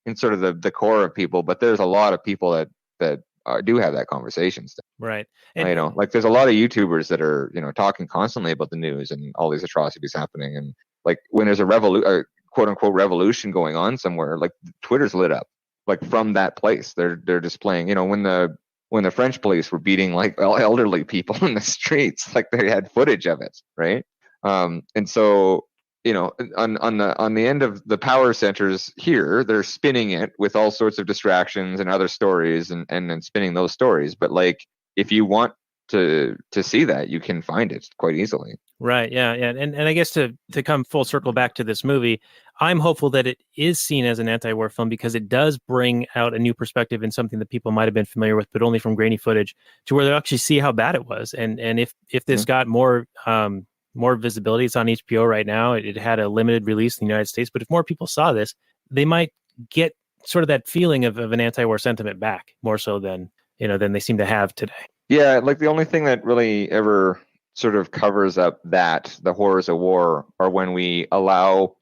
in sort of the core of people, but there's a lot of people that do have that conversation still. Right. And like there's a lot of YouTubers that are talking constantly about the news and all these atrocities happening, and like when there's a quote unquote revolution going on somewhere, like Twitter's lit up like from that place. They're displaying, when the French police were beating like elderly people in the streets, like they had footage of it, right? And so on the end of the power centers here, they're spinning it with all sorts of distractions and other stories, and then spinning those stories. But like if you want to see that, you can find it quite easily. Right. Yeah. Yeah. And I guess to come full circle back to this movie, I'm hopeful that it is seen as an anti-war film because it does bring out a new perspective in something that people might have been familiar with, but only from grainy footage, to where they actually see how bad it was. And if this got more visibility, it's on HBO right now. It had a limited release in the United States, but if more people saw this, they might get sort of that feeling of an anti-war sentiment back more so than they seem to have today. Yeah. Like the only thing that really ever sort of covers up the horrors of war are when we allow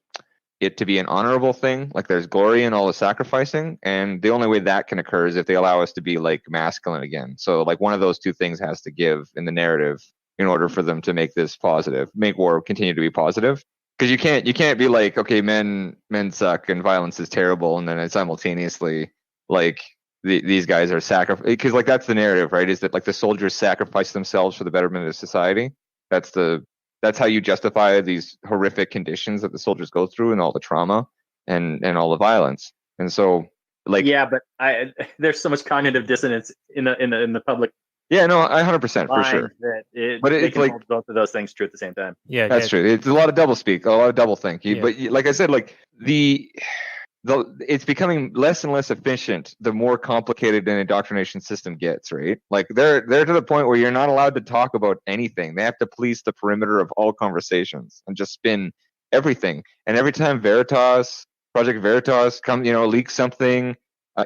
it to be an honorable thing. Like there's glory in all the sacrificing, and the only way that can occur is if they allow us to be like masculine again. So like one of those two things has to give in the narrative in order for them to make this positive, make war continue to be positive. because you can't be like, okay, men suck and violence is terrible, and then simultaneously like these guys are sacrificed, because like that's the narrative, right? Is that like the soldiers sacrifice themselves for the betterment of society? That's how you justify these horrific conditions that the soldiers go through and all the trauma and all the violence. And so like yeah, but there's so much cognitive dissonance in the public. Yeah, no, 100% for sure. That But they it's can like hold both of those things true at the same time. Yeah, that's true. It's a lot of double speak, a lot of double think. Yeah. But like I said, like it's becoming less and less efficient the more complicated an indoctrination system gets, right? Like they're to the point where you're not allowed to talk about anything. They have to police the perimeter of all conversations and just spin everything. And every time Project Veritas leaks something,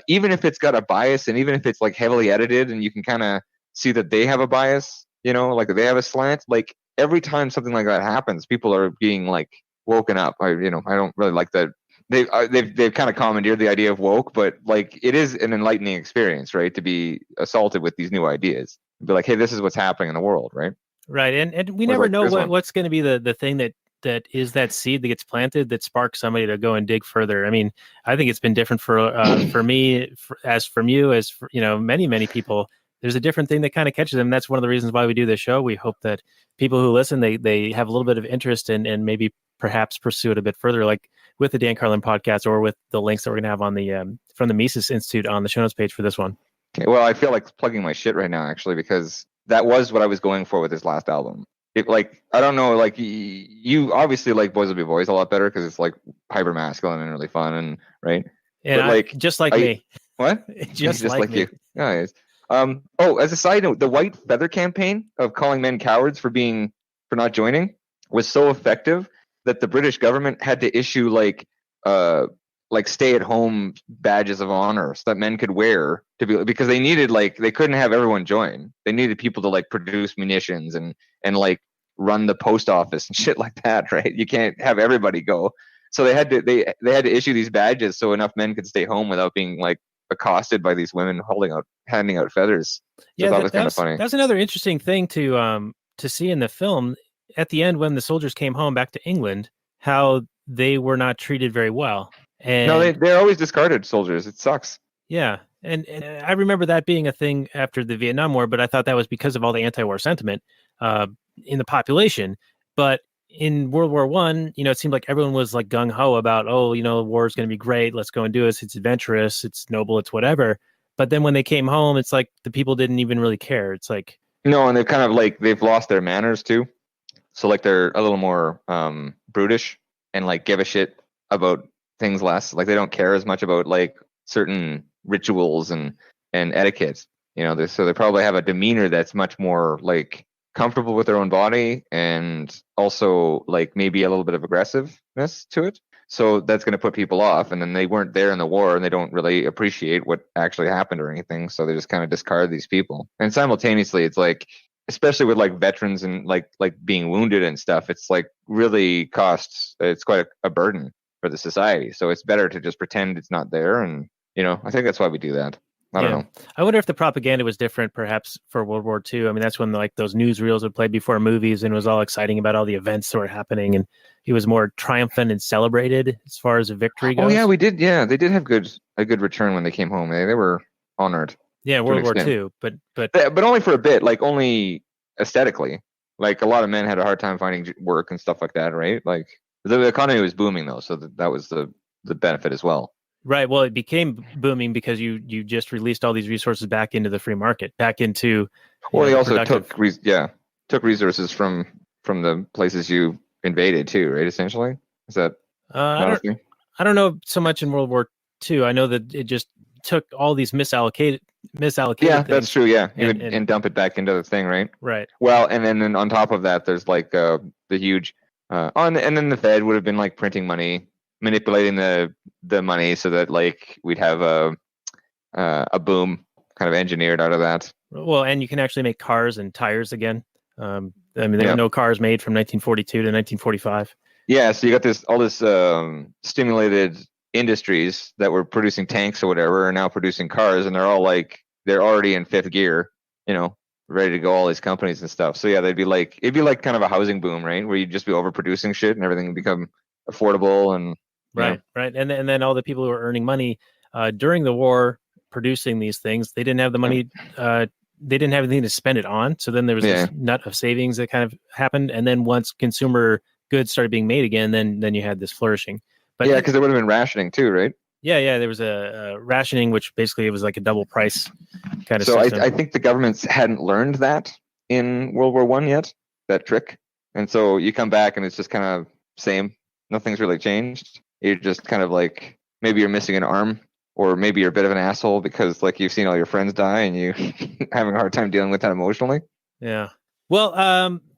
even if it's got a bias and even if it's like heavily edited and you can kind of see that they have a bias, like they have a slant, like every time something like that happens, people are being like woken up. I don't really like that. They've kind of commandeered the idea of woke, but like it is an enlightening experience, right? To be assaulted with these new ideas, be like, hey, this is what's happening in the world, right? Right, and we never know what's going to be the thing that is that seed that gets planted that sparks somebody to go and dig further. I mean, I think it's been different for me, as from you, as for, many people. There's a different thing that kind of catches them. That's one of the reasons why we do this show. We hope that people who listen, they have a little bit of interest and maybe perhaps pursue it a bit further, like with the Dan Carlin podcast or with the links that we're going to have on the from the Mises Institute on the show notes page for this one. Okay, well, I feel like plugging my shit right now, actually, because that was what I was going for with this last album. I don't know, like you obviously like Boys Will Be Boys a lot better because it's like hyper masculine and really fun, and right. And but just like me. What? just like you. Nice. As a side note, the White Feather campaign of calling men cowards for not joining was so effective that the British government had to issue like stay-at-home badges of honor so that men could wear because they needed they couldn't have everyone join. They needed people to like produce munitions and like run the post office and shit like that, right? You can't have everybody go. So they had to issue these badges so enough men could stay home without being like accosted by these women handing out feathers. So that was kind of funny. That's another interesting thing to see in the film at the end when the soldiers came home back to England, how they were not treated very well. And no, they're always discarded soldiers. It sucks. Yeah. And I remember that being a thing after the Vietnam War, but I thought that was because of all the anti-war sentiment in the population. But in World War I, it seemed like everyone was like gung-ho about, war is going to be great. Let's go and do this. It's adventurous. It's noble. It's whatever. But then when they came home, it's like the people didn't even really care. It's like... No, and they've kind of they've lost their manners too. So like they're a little more brutish and like give a shit about things less. Like they don't care as much about like certain rituals and etiquette. So they probably have a demeanor that's much more like comfortable with their own body and also like maybe a little bit of aggressiveness to it. So that's going to put people off. And then they weren't there in the war and they don't really appreciate what actually happened or anything. So they just kind of discard these people. And simultaneously, it's like, especially with like veterans and like being wounded and stuff, it's like really it's quite a burden for the society. So it's better to just pretend it's not there. And, I think that's why we do that. I don't know. I wonder if the propaganda was different, perhaps, for World War II. I mean, that's when like those newsreels would play before movies and it was all exciting about all the events that were happening. And it was more triumphant and celebrated as far as a victory goes. Oh, yeah, we did. Yeah, they did have a good return when they came home. They were honored. Yeah, World War II. But only for a bit, like only aesthetically. Like a lot of men had a hard time finding work and stuff like that, right? Like the economy was booming, though. So that was the benefit as well. Right. Well, it became booming because you just released all these resources back into the free market, back into. Well, they also took resources from the places you invaded too, right? Essentially, is that? I don't know so much in World War II. I know that it just took all these misallocated. Yeah, that's true. Yeah, and dump it back into the thing, right? Right. Well, and then on top of that, there's like the huge, and then the Fed would have been like printing money, manipulating the money so that like we'd have a boom kind of engineered out of that. Well, and you can actually make cars and tires again. There were no cars made from 1942 to 1945. Yeah, so you got all this stimulated industries that were producing tanks or whatever are now producing cars, and they're all like they're already in fifth gear, ready to go, all these companies and stuff. So yeah, it'd be like kind of a housing boom, right? Where you'd just be overproducing shit and everything would become affordable and right. And then all the people who were earning money during the war producing these things, they didn't have the money. They didn't have anything to spend it on. So then there was this nut of savings that kind of happened. And then once consumer goods started being made again, then you had this flourishing. But yeah, because there would have been rationing too, right? Yeah. There was a rationing, which basically it was like a double price kind of So system. I think the governments hadn't learned that in World War I yet, that trick. And so you come back and it's just kind of same. Nothing's really changed. You're just kind of like, maybe you're missing an arm, or maybe you're a bit of an asshole because like you've seen all your friends die and you having a hard time dealing with that emotionally. Yeah. Well,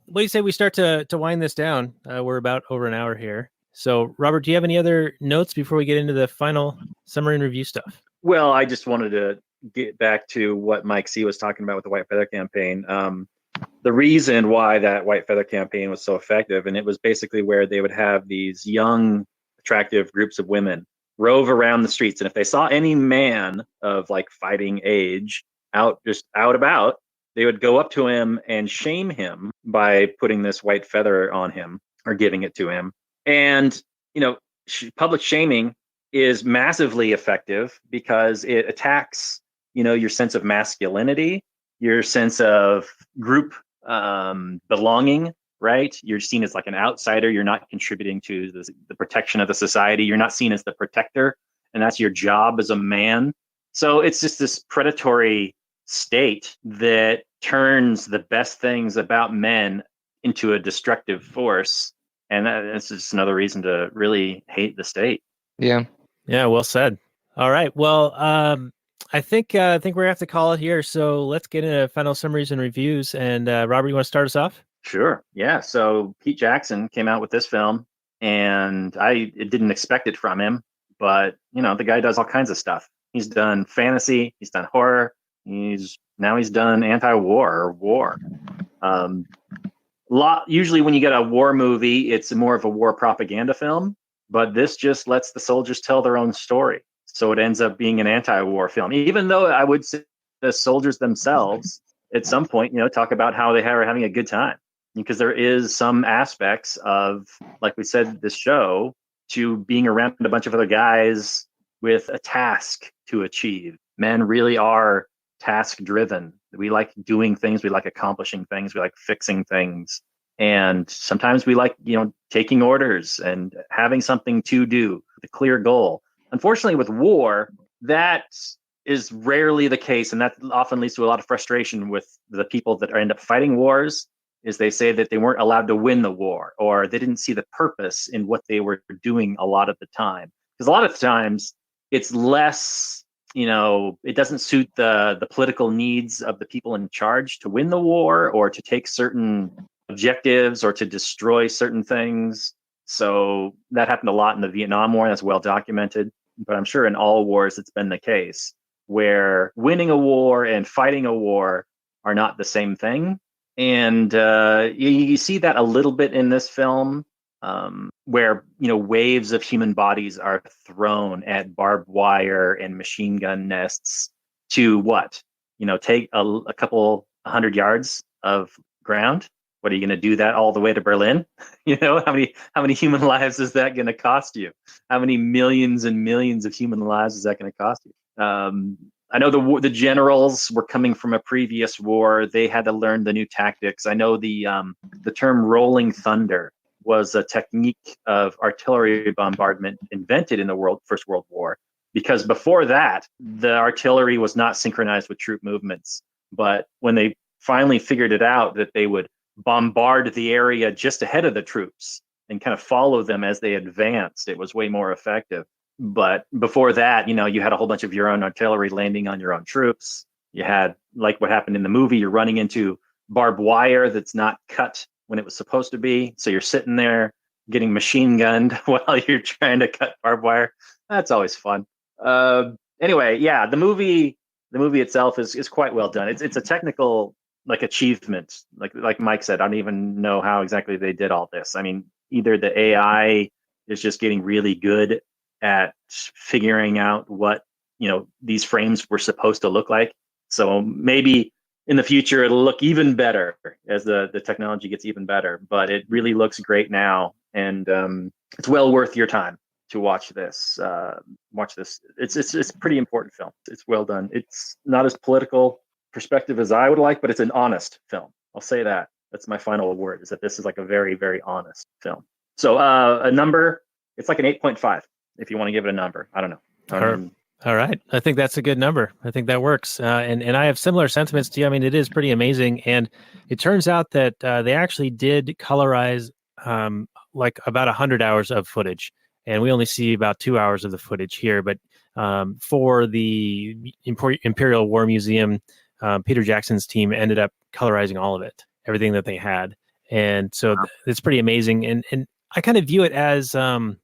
what do you say we start to wind this down? We're about over an hour here. So, Robert, do you have any other notes before we get into the final summary and review stuff? Well, I just wanted to get back to what Mike C was talking about with the White Feather Campaign. The reason why that White Feather Campaign was so effective, and it was basically where they would have these young, attractive groups of women rove around the streets, and if they saw any man of like fighting age out about, they would go up to him and shame him by putting this white feather on him or giving it to him. And public shaming is massively effective because it attacks your sense of masculinity, your sense of group belonging, right? You're seen as like an outsider. You're not contributing to the protection of the society. You're not seen as the protector, and that's your job as a man. So it's just this predatory state that turns the best things about men into a destructive force. And that's just another reason to really hate the state. Yeah. Yeah, well said. All right. Well, I think we're gonna have to call it here. So let's get into final summaries and reviews. And Robert, you want to start us off? Sure. Yeah. So Pete Jackson came out with this film, and I didn't expect it from him, but the guy does all kinds of stuff. He's done fantasy, he's done horror, he's done anti-war or war. Usually when you get a war movie, it's more of a war propaganda film, but this just lets the soldiers tell their own story. So it ends up being an anti-war film, even though I would say the soldiers themselves at some point, talk about how they are having a good time, because there is some aspects of, like we said, this show to being around a bunch of other guys with a task to achieve. Men really are task driven. We like doing things. We like accomplishing things. We like fixing things. And sometimes we like, taking orders and having something to do, the clear goal. Unfortunately, with war, that is rarely the case. And that often leads to a lot of frustration with the people that end up fighting wars, is they say that they weren't allowed to win the war, or they didn't see the purpose in what they were doing a lot of the time. Because a lot of times it's less, it doesn't suit the political needs of the people in charge to win the war or to take certain objectives or to destroy certain things. So that happened a lot in the Vietnam War. That's well documented. But I'm sure in all wars it's been the case, where winning a war and fighting a war are not the same thing. And you see that a little bit in this film, where waves of human bodies are thrown at barbed wire and machine gun nests to take a couple 100 yards of ground. What are you going to do that all the way to Berlin? How many human lives is that going to cost you? How many millions and millions of human lives is that going to cost you? I know the generals were coming from a previous war. They had to learn the new tactics. I know the term rolling thunder was a technique of artillery bombardment invented in the First World War, because before that, the artillery was not synchronized with troop movements. But when they finally figured it out, that they would bombard the area just ahead of the troops and kind of follow them as they advanced, it was way more effective. But before that, you had a whole bunch of your own artillery landing on your own troops. You had, like what happened in the movie, you're running into barbed wire that's not cut when it was supposed to be. So you're sitting there getting machine gunned while you're trying to cut barbed wire. That's always fun. Anyway, yeah, the movie itself is quite well done. It's a technical achievement. Like Mike said, I don't even know how exactly they did all this. I mean, either the AI is just getting really good at figuring out what these frames were supposed to look like. So maybe in the future it'll look even better as the technology gets even better. But it really looks great now, and it's well worth your time to watch this. It's a pretty important film. It's well done. It's not as political perspective as I would like, but it's an honest film. I'll say that. That's my final word, is that this is like a very, very honest film. So a number, it's like an 8.5 if you want to give it a number. I don't know. All right. I think that's a good number. I think that works. And I have similar sentiments to you. I mean, it is pretty amazing. And it turns out that they actually did colorize like about 100 hours of footage. And we only see about 2 hours of the footage here. But for the Imperial War Museum, Peter Jackson's team ended up colorizing all of it, everything that they had. And so it's pretty amazing. And I kind of view it as, in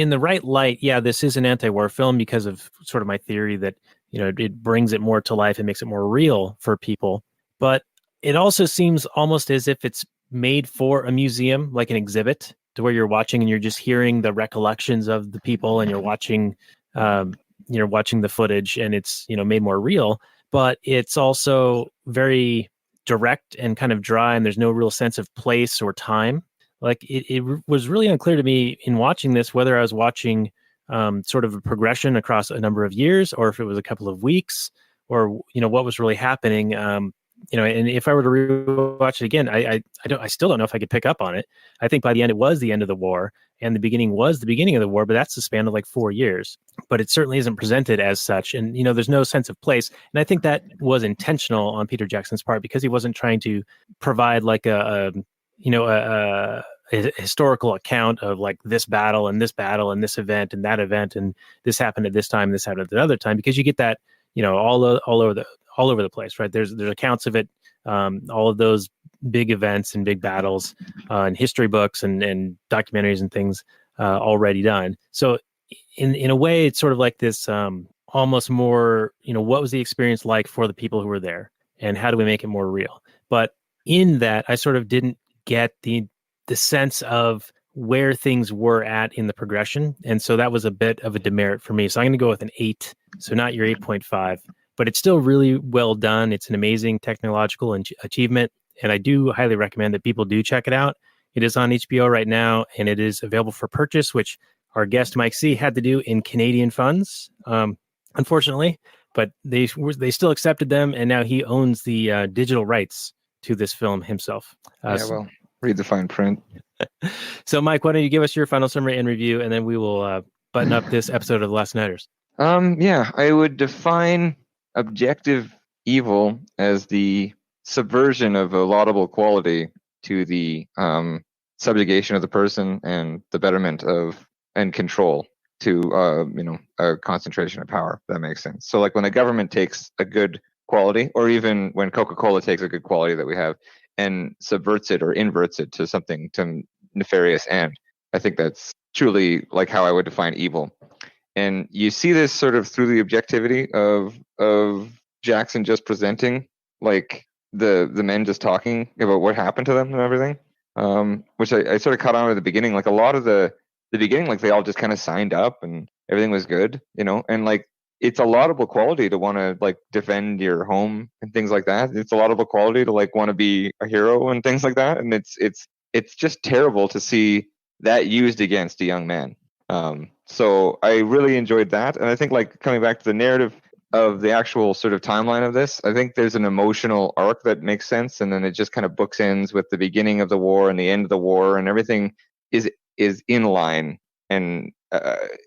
the right light. Yeah, this is an anti-war film because of sort of my theory that, it brings it more to life and makes it more real for people. But it also seems almost as if it's made for a museum, like an exhibit, to where you're watching and you're just hearing the recollections of the people, and you're watching the footage, and it's, made more real. But it's also very direct and kind of dry, and there's no real sense of place or time. Like it was really unclear to me in watching this whether I was watching sort of a progression across a number of years, or if it was a couple of weeks, or what was really happening. And if I were to rewatch it again, I still don't know if I could pick up on it. I think by the end it was the end of the war, and the beginning was the beginning of the war, but that's the span of like 4 years. But it certainly isn't presented as such, and there's no sense of place. And I think that was intentional on Peter Jackson's part, because he wasn't trying to provide like a historical account of like this battle and this battle and this event and that event, and this happened at this time, this happened at another time, because you get that all over the place, right? There's accounts of it, all of those big events and big battles, and history books and documentaries and things already done. So in a way, it's sort of like this almost more, what was the experience like for the people who were there, and how do we make it more real? But in that, I sort of didn't get the sense of where things were at in the progression. And so that was a bit of a demerit for me. So I'm going to go with an 8. So not your 8.5, but it's still really well done. It's an amazing technological achievement. And I do highly recommend that people do check it out. It is on HBO right now, and it is available for purchase, which our guest Mike C had to do in Canadian funds, unfortunately, but they still accepted them. And now he owns the digital rights to this film himself. Read the fine print. So, Mike, why don't you give us your final summary and review, and then we will button up this episode of The Last Nighters. I would define objective evil as the subversion of a laudable quality to the subjugation of the person and the betterment of and control to a concentration of power. If that makes sense. So, like when the government takes a good quality, or even when Coca-Cola takes a good quality that we have and subverts it or inverts it to something to nefarious end. I think that's truly like how I would define evil. And you see this sort of through the objectivity of Jackson just presenting like the men just talking about what happened to them and everything. Which I sort of caught on at the beginning. Like a lot of the beginning, like they all just kind of signed up and everything was good, and like it's a laudable quality to want to like defend your home and things like that. It's a laudable quality to like want to be a hero and things like that. And it's just terrible to see that used against a young man. So I really enjoyed that. And I think like coming back to the narrative of the actual sort of timeline of this, I think there's an emotional arc that makes sense. And then it just kind of bookends with the beginning of the war and the end of the war, and everything is in line. And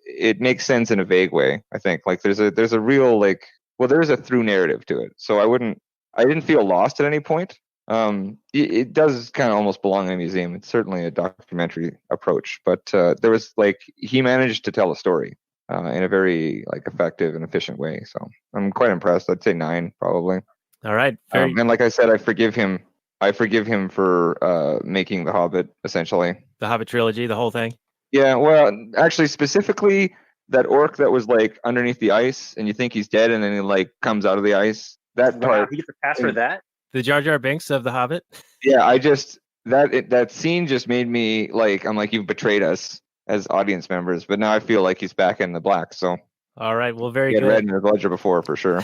it makes sense in a vague way. I think like there's a real like, well, there's a through narrative to it. So I didn't feel lost at any point. It does kind of almost belong in a museum. It's certainly a documentary approach, but there was like he managed to tell a story in a very like effective and efficient way. So I'm quite impressed. I'd say 9 probably. All right. And like I said, I forgive him for making The Hobbit essentially. The Hobbit trilogy, the whole thing. Yeah, well, actually, specifically that orc that was like underneath the ice, and you think he's dead, and then he like comes out of the ice. That part, he gets a pass for that. The Jar Jar Binks of The Hobbit. Yeah, that scene just made me like, I'm like, you've betrayed us as audience members, but now I feel like he's back in the black. So all right, well, very good. good. Read in the ledger before for sure.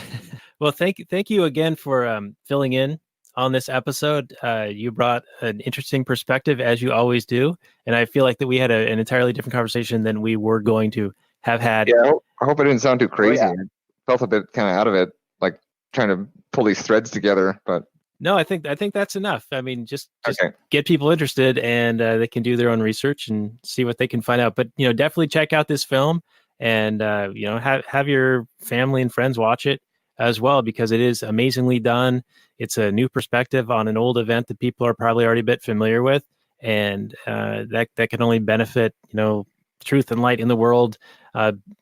Well, thank you again for filling in on this episode. You brought an interesting perspective, as you always do, and I feel like that we had an entirely different conversation than we were going to have had. Yeah, I hope I didn't sound too crazy. yeah. I felt a bit kind of out of it, like trying to pull these threads together. But No, I think that's enough. I mean, just okay. get people interested, and they can do their own research and see what they can find out. But definitely check out this film, and have your family and friends watch it as well, because it is amazingly done. It's a new perspective on an old event that people are probably already a bit familiar with, and that can only benefit truth and light in the world,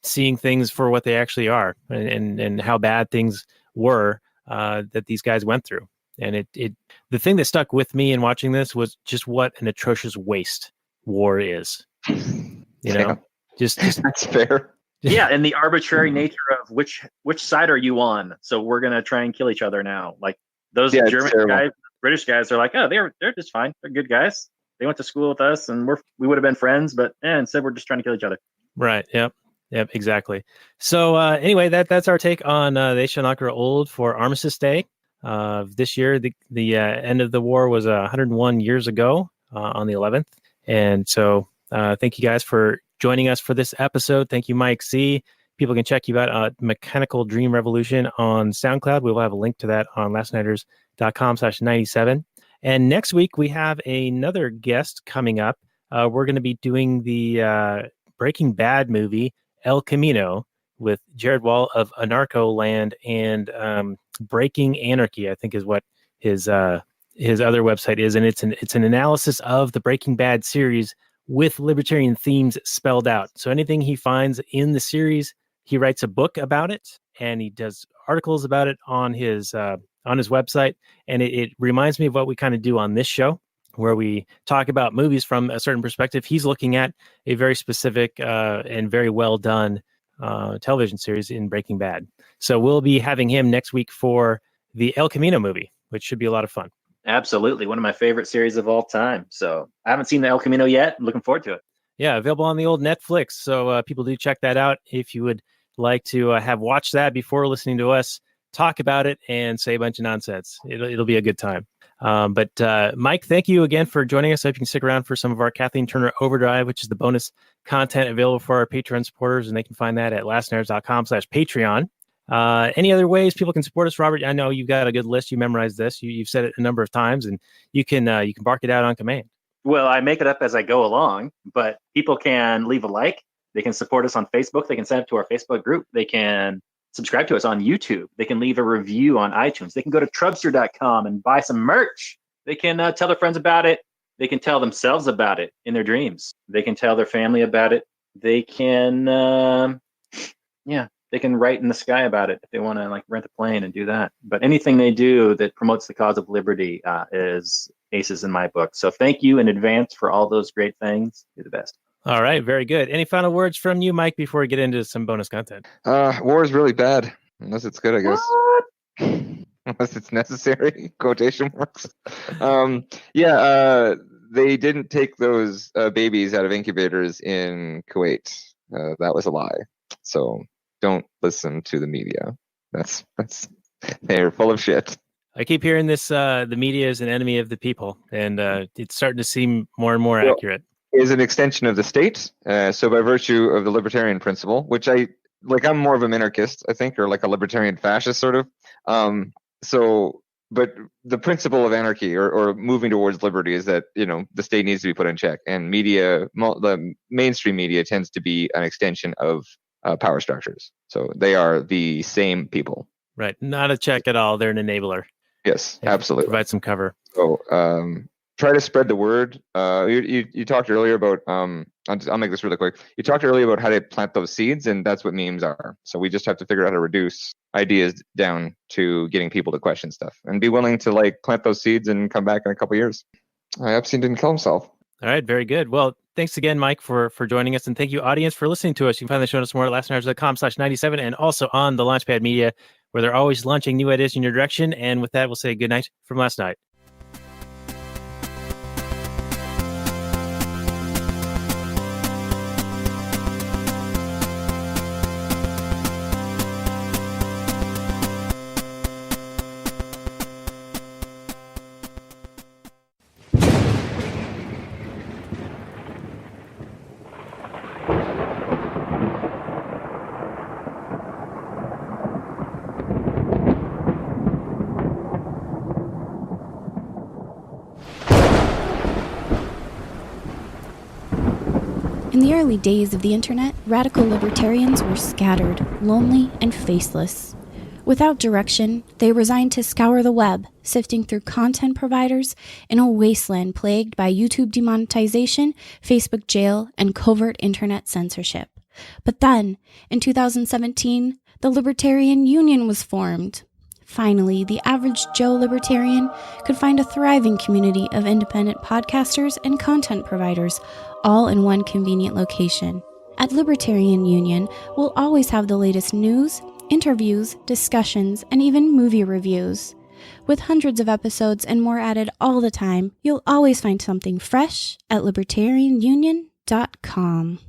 seeing things for what they actually are, and how bad things were that these guys went through. And the thing that stuck with me in watching this was just what an atrocious waste war is. Just That's fair. Yeah, and the arbitrary nature of which side are you on? So we're gonna try and kill each other now. Like those German guys, British guys are like, oh, they're just fine. They're good guys. They went to school with us, and we would have been friends, but instead we're just trying to kill each other. Right. Yep. Exactly. So anyway, that's our take on They Shall Not Grow Old for Armistice Day. This year, the end of the war was 101 years ago on the 11th. And so thank you guys for joining us for this episode. Thank you, Mike C. People can check you out at Mechanical Dream Revolution on SoundCloud. We will have a link to that on lastnighters.com/97. And next week, we have another guest coming up. We're going to be doing the Breaking Bad movie, El Camino, with Jared Wall of Anarcho Land and Breaking Anarchy, I think is what his other website is. And it's an analysis of the Breaking Bad series with libertarian themes spelled out. So anything he finds in the series, he writes a book about it, and he does articles about it on his website. And it reminds me of what we kind of do on this show, where we talk about movies from a certain perspective. He's looking at a very specific and very well done television series in Breaking Bad. So we'll be having him next week for the El Camino movie, which should be a lot of fun. Absolutely. One of my favorite series of all time. So I haven't seen the El Camino yet. I'm looking forward to it. Yeah, available on the old Netflix. So people do check that out if you would like to have watched that before listening to us talk about it and say a bunch of nonsense. It'll be a good time. But Mike, thank you again for joining us. I hope you can stick around for some of our Kathleen Turner Overdrive, which is the bonus content available for our Patreon supporters, and they can find that at lastnighters.com/Patreon. Any other ways people can support us, Robert? I know you've got a good list. You memorized this. You've said it a number of times, and you can bark it out on command. Well, I make it up as I go along, but people can leave a like. They can support us on Facebook. They can sign up to our Facebook group. They can subscribe to us on YouTube. They can leave a review on iTunes. They can go to Trubster.com and buy some merch. They can tell their friends about it. They can tell themselves about it in their dreams. They can tell their family about it. They can, they can write in the sky about it if they want to like rent a plane and do that. But anything they do that promotes the cause of liberty is aces in my book. So thank you in advance for all those great things. You're the best. All right, very good. Any final words from you, Mike, before we get into some bonus content? War is really bad, unless it's good, I guess. Unless it's necessary, quotation marks. They didn't take those babies out of incubators in Kuwait. That was a lie. So don't listen to the media. That's they're full of shit. I keep hearing this. The media is an enemy of the people, and it's starting to seem more and more accurate. Is an extension of the state. So by virtue of the libertarian principle, which I'm more of a minarchist, I think, or like a libertarian fascist sort of. But the principle of anarchy or moving towards liberty is that, the state needs to be put in check, and media, the mainstream media tends to be an extension of power structures. So they are the same people. Right. Not a check at all. They're an enabler. Yes, absolutely. Provide some cover. So, try to spread the word. You talked earlier about, I'll make this really quick. You talked earlier about how to plant those seeds, and that's what memes are. So we just have to figure out how to reduce ideas down to getting people to question stuff and be willing to plant those seeds and come back in a couple of years. Epstein didn't kill himself. All right, very good. Well, thanks again, Mike, for joining us, and thank you, audience, for listening to us. You can find the show notes more at lastnighters.com/97 and also on the Launchpad Media, where they're always launching new ideas in your direction. And with that, we'll say good night from last night. In the early days of the internet, radical libertarians were scattered, lonely, and faceless. Without direction, they resigned to scour the web, sifting through content providers in a wasteland plagued by YouTube demonetization, Facebook jail, and covert internet censorship. But then, in 2017, the Libertarian Union was formed. Finally, the average Joe libertarian could find a thriving community of independent podcasters and content providers, all in one convenient location. At Libertarian Union, we'll always have the latest news, interviews, discussions, and even movie reviews. With hundreds of episodes and more added all the time, you'll always find something fresh at libertarianunion.com.